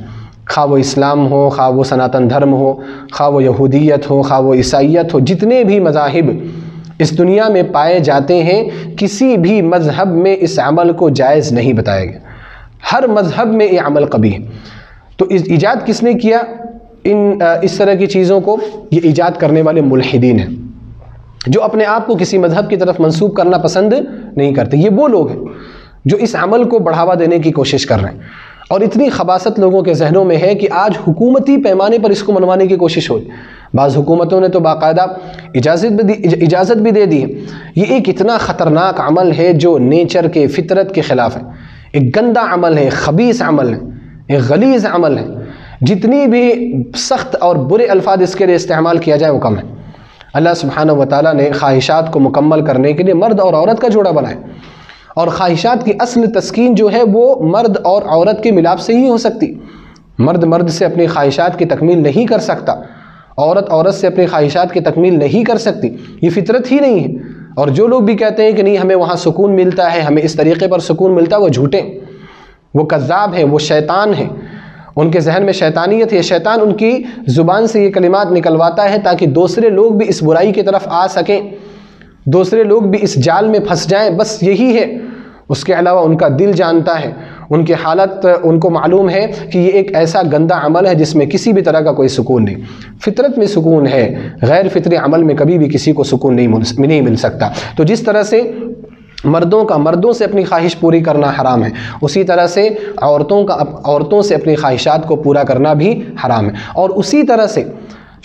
خواہ وہ اسلام ہو، خواہ وہ سناتن دھرم ہو، خواہ وہ یہودیت ہو، خواہ وہ عیسائیت ہو، جتنے بھی مذاہب اس دنیا میں پائے جاتے ہیں کسی بھی مذہب میں اس عمل کو جائز نہیں بتایا گیا. ہر مذہب میں یہ عمل قبیح ہے. تو ایجاد کس نے کیا اس طرح کی چیزوں کو؟ یہ ایجاد کرنے والے ملحدین ہیں جو اپنے آپ کو کسی مذہب کی طرف منسوب کرنا پسند نہیں کرتے. یہ وہ لوگ ہیں جو اس عمل کو بڑھاوا دینے کی کوشش کر رہے ہیں. اور اتنی خباثت لوگوں کے ذہنوں میں ہے کہ آج حکومتی پیمانے پر اس کو منوانے کی کوشش ہو رہی. بعض حکومتوں نے تو باقاعدہ اجازت بھی دے دی ہے. یہ ایک اتنا خطرناک عمل ہے جو نیچر کے، فطرت کے خلاف ہے. ایک گندا عمل ہے، خبیث عمل ہے، ایک غلیظ عمل ہے. جتنی بھی سخت اور برے الفاظ اس کے لیے استعمال کیا جائے وہ کم ہے. اللہ سبحانہ و تعالیٰ نے خواہشات کو مکمل کرنے کے لیے مرد اور عورت کا جوڑا بنایا. اور خواہشات کی اصل تسکین جو ہے وہ مرد اور عورت کے ملاپ سے ہی ہو سکتی. مرد سے اپنی خواہشات کی تکمیل نہیں کر سکتا، عورت سے اپنی خواہشات کی تکمیل نہیں کر سکتی. یہ فطرت ہی نہیں ہے. اور جو لوگ بھی کہتے ہیں کہ نہیں ہمیں وہاں سکون ملتا ہے، ہمیں اس طریقے پر سکون ملتا ہے، وہ جھوٹے، وہ کذاب ہیں، وہ شیطان ہیں. ان کے ذہن میں شیطانیت ہے، شیطان ان کی زبان سے یہ کلمات نکلواتا ہے تاکہ دوسرے لوگ بھی اس برائی کی طرف آ سکیں، دوسرے لوگ بھی اس جال میں پھنس جائیں، بس یہی ہے۔ اس کے علاوہ ان کا دل جانتا ہے، ان کی حالت ان کو معلوم ہے کہ یہ ایک ایسا گندا عمل ہے جس میں کسی بھی طرح کا کوئی سکون نہیں۔ فطرت میں سکون ہے، غیر فطری عمل میں کبھی بھی کسی کو سکون نہیں مل سکتا۔ تو جس طرح سے مردوں سے اپنی خواہش پوری کرنا حرام ہے، اسی طرح سے عورتوں سے اپنی خواہشات کو پورا کرنا بھی حرام ہے، اور اسی طرح سے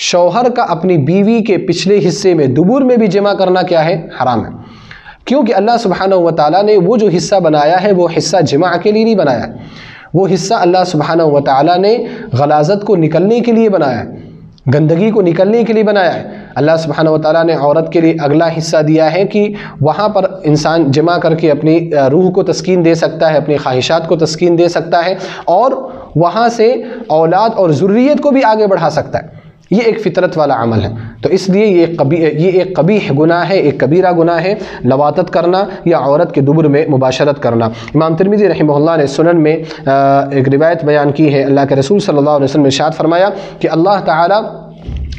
شوہر کا اپنی بیوی کے پچھلے حصے میں دبر میں بھی جمع کرنا کیا ہے؟ حرام ہے، کیونکہ اللہ سبحانہ و تعالیٰ نے وہ جو حصہ بنایا ہے وہ حصہ جماع کے لیے نہیں بنایا، وہ حصہ اللہ سبحانہ و تعالیٰ نے غلاظت کو نکلنے کے لیے بنایا ہے، گندگی کو نکلنے کے لیے بنایا ہے۔ اللہ سبحانہ و تعالیٰ نے عورت کے لیے اگلا حصہ دیا ہے کہ وہاں پر انسان جمع کر کے اپنی روح کو تسکین دے سکتا ہے، اپنی خواہشات کو تسکین دے سکتا ہے، اور وہاں سے اولاد اور ذریت کو بھی آگے بڑھا سکتا ہے۔ یہ ایک فطرت والا عمل ہے، تو اس لیے یہ ایک قبیح گناہ ہے، ایک کبیرہ گناہ ہے لواطت کرنا یا عورت کے دبر میں مباشرت کرنا۔ امام ترمذی رحمہ اللہ نے سنن میں ایک روایت بیان کی ہے، اللہ کے رسول صلی اللہ علیہ وسلم نے ارشاد فرمایا کہ اللہ تعالیٰ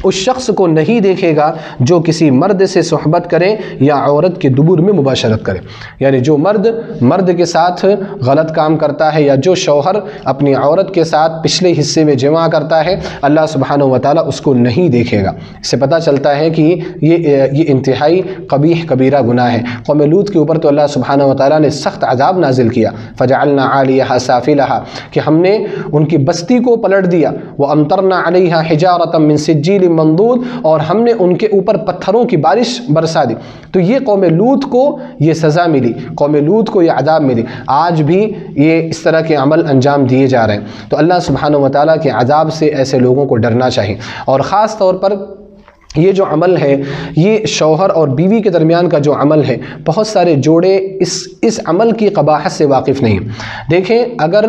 اس شخص کو نہیں دیکھے گا جو کسی مرد سے صحبت کرے یا عورت کے دبر میں مباشرت کرے، یعنی جو مرد کے ساتھ غلط کام کرتا ہے یا جو شوہر اپنی عورت کے ساتھ پچھلے حصے میں جمع کرتا ہے، اللہ سبحانہ و تعالیٰ اس کو نہیں دیکھے گا۔ اس سے پتہ چلتا ہے کہ یہ انتہائی قبیح کبیرہ گناہ ہے۔ قوم لوط کے اوپر تو اللہ سبحانہ و تعالیٰ نے سخت عذاب نازل کیا، فجعلنا عالیہا سافلہا، کہ ہم نے ان کی بستی کو پلٹ دیا، وامطرنا علیہا حجارۃ من سجیل منضود، اور ہم نے ان کے اوپر پتھروں کی بارش برسا دی۔ تو یہ قوم لوط کو یہ سزا ملی، قوم لوط کو یہ عذاب ملی۔ آج بھی یہ اس طرح کے عمل انجام دیے جا رہے ہیں، تو اللہ سبحانہ و تعالیٰ کے عذاب سے ایسے لوگوں کو ڈرنا چاہیے۔ اور خاص طور پر یہ جو عمل ہے، یہ شوہر اور بیوی کے درمیان کا جو عمل ہے، بہت سارے جوڑے اس عمل کی قباحت سے واقف نہیں ہیں۔ دیکھیں، اگر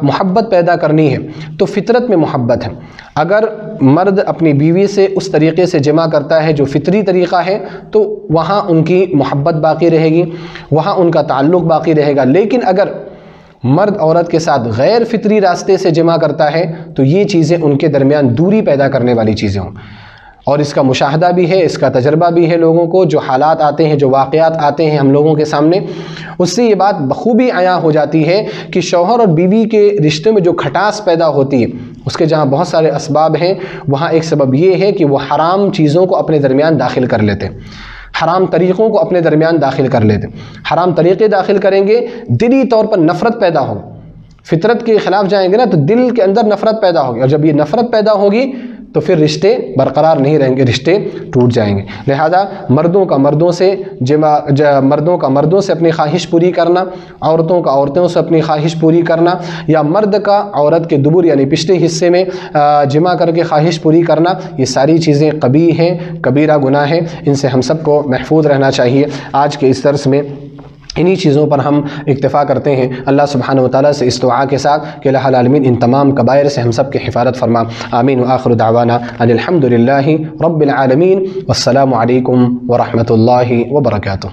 محبت پیدا کرنی ہے تو فطرت میں محبت ہے۔ اگر مرد اپنی بیوی سے اس طریقے سے جمع کرتا ہے جو فطری طریقہ ہے، تو وہاں ان کی محبت باقی رہے گی، وہاں ان کا تعلق باقی رہے گا۔ لیکن اگر مرد عورت کے ساتھ غیر فطری راستے سے جمع کرتا ہے تو یہ چیزیں ان کے درمیان دوری پیدا کرنے والی چیزیں ہوں، اور اس کا مشاہدہ بھی ہے، اس کا تجربہ بھی ہے لوگوں کو۔ جو حالات آتے ہیں، جو واقعات آتے ہیں ہم لوگوں کے سامنے، اس سے یہ بات بخوبی عیاں ہو جاتی ہے کہ شوہر اور بیوی کے رشتے میں جو کھٹاس پیدا ہوتی ہے، اس کے جہاں بہت سارے اسباب ہیں، وہاں ایک سبب یہ ہے کہ وہ حرام چیزوں کو اپنے درمیان داخل کر لیتے ہیں، حرام طریقوں کو اپنے درمیان داخل کر لیتے ہیں۔ حرام طریقے داخل کریں گے، دلی طور پر نفرت پیدا ہوگی، فطرت کے خلاف جائیں گے نا، تو دل کے اندر نفرت پیدا ہوگی، اور جب یہ نفرت پیدا ہوگی تو پھر رشتے برقرار نہیں رہیں گے، رشتے ٹوٹ جائیں گے۔ لہذا مردوں کا مردوں سے اپنی خواہش پوری کرنا، عورتوں کا عورتوں سے اپنی خواہش پوری کرنا، یا مرد کا عورت کے دبر یعنی پچھلے حصے میں جمع کر کے خواہش پوری کرنا، یہ ساری چیزیں قبیح ہیں، کبیرہ گناہ ہیں، ان سے ہم سب کو محفوظ رہنا چاہیے۔ آج کے اس درس میں انہی چیزوں پر ہم اکتفا کرتے ہیں۔ اللہ سبحانہ و تعالیٰ سے اس دعا کے ساتھ کہ الہ العالمین ان تمام کبائر سے ہم سب کی حفاظت فرما، آمین۔ وآخر دعوانا ان الحمد للہ رب العالمین، والسلام علیکم ورحمۃ اللہ وبرکاتہ۔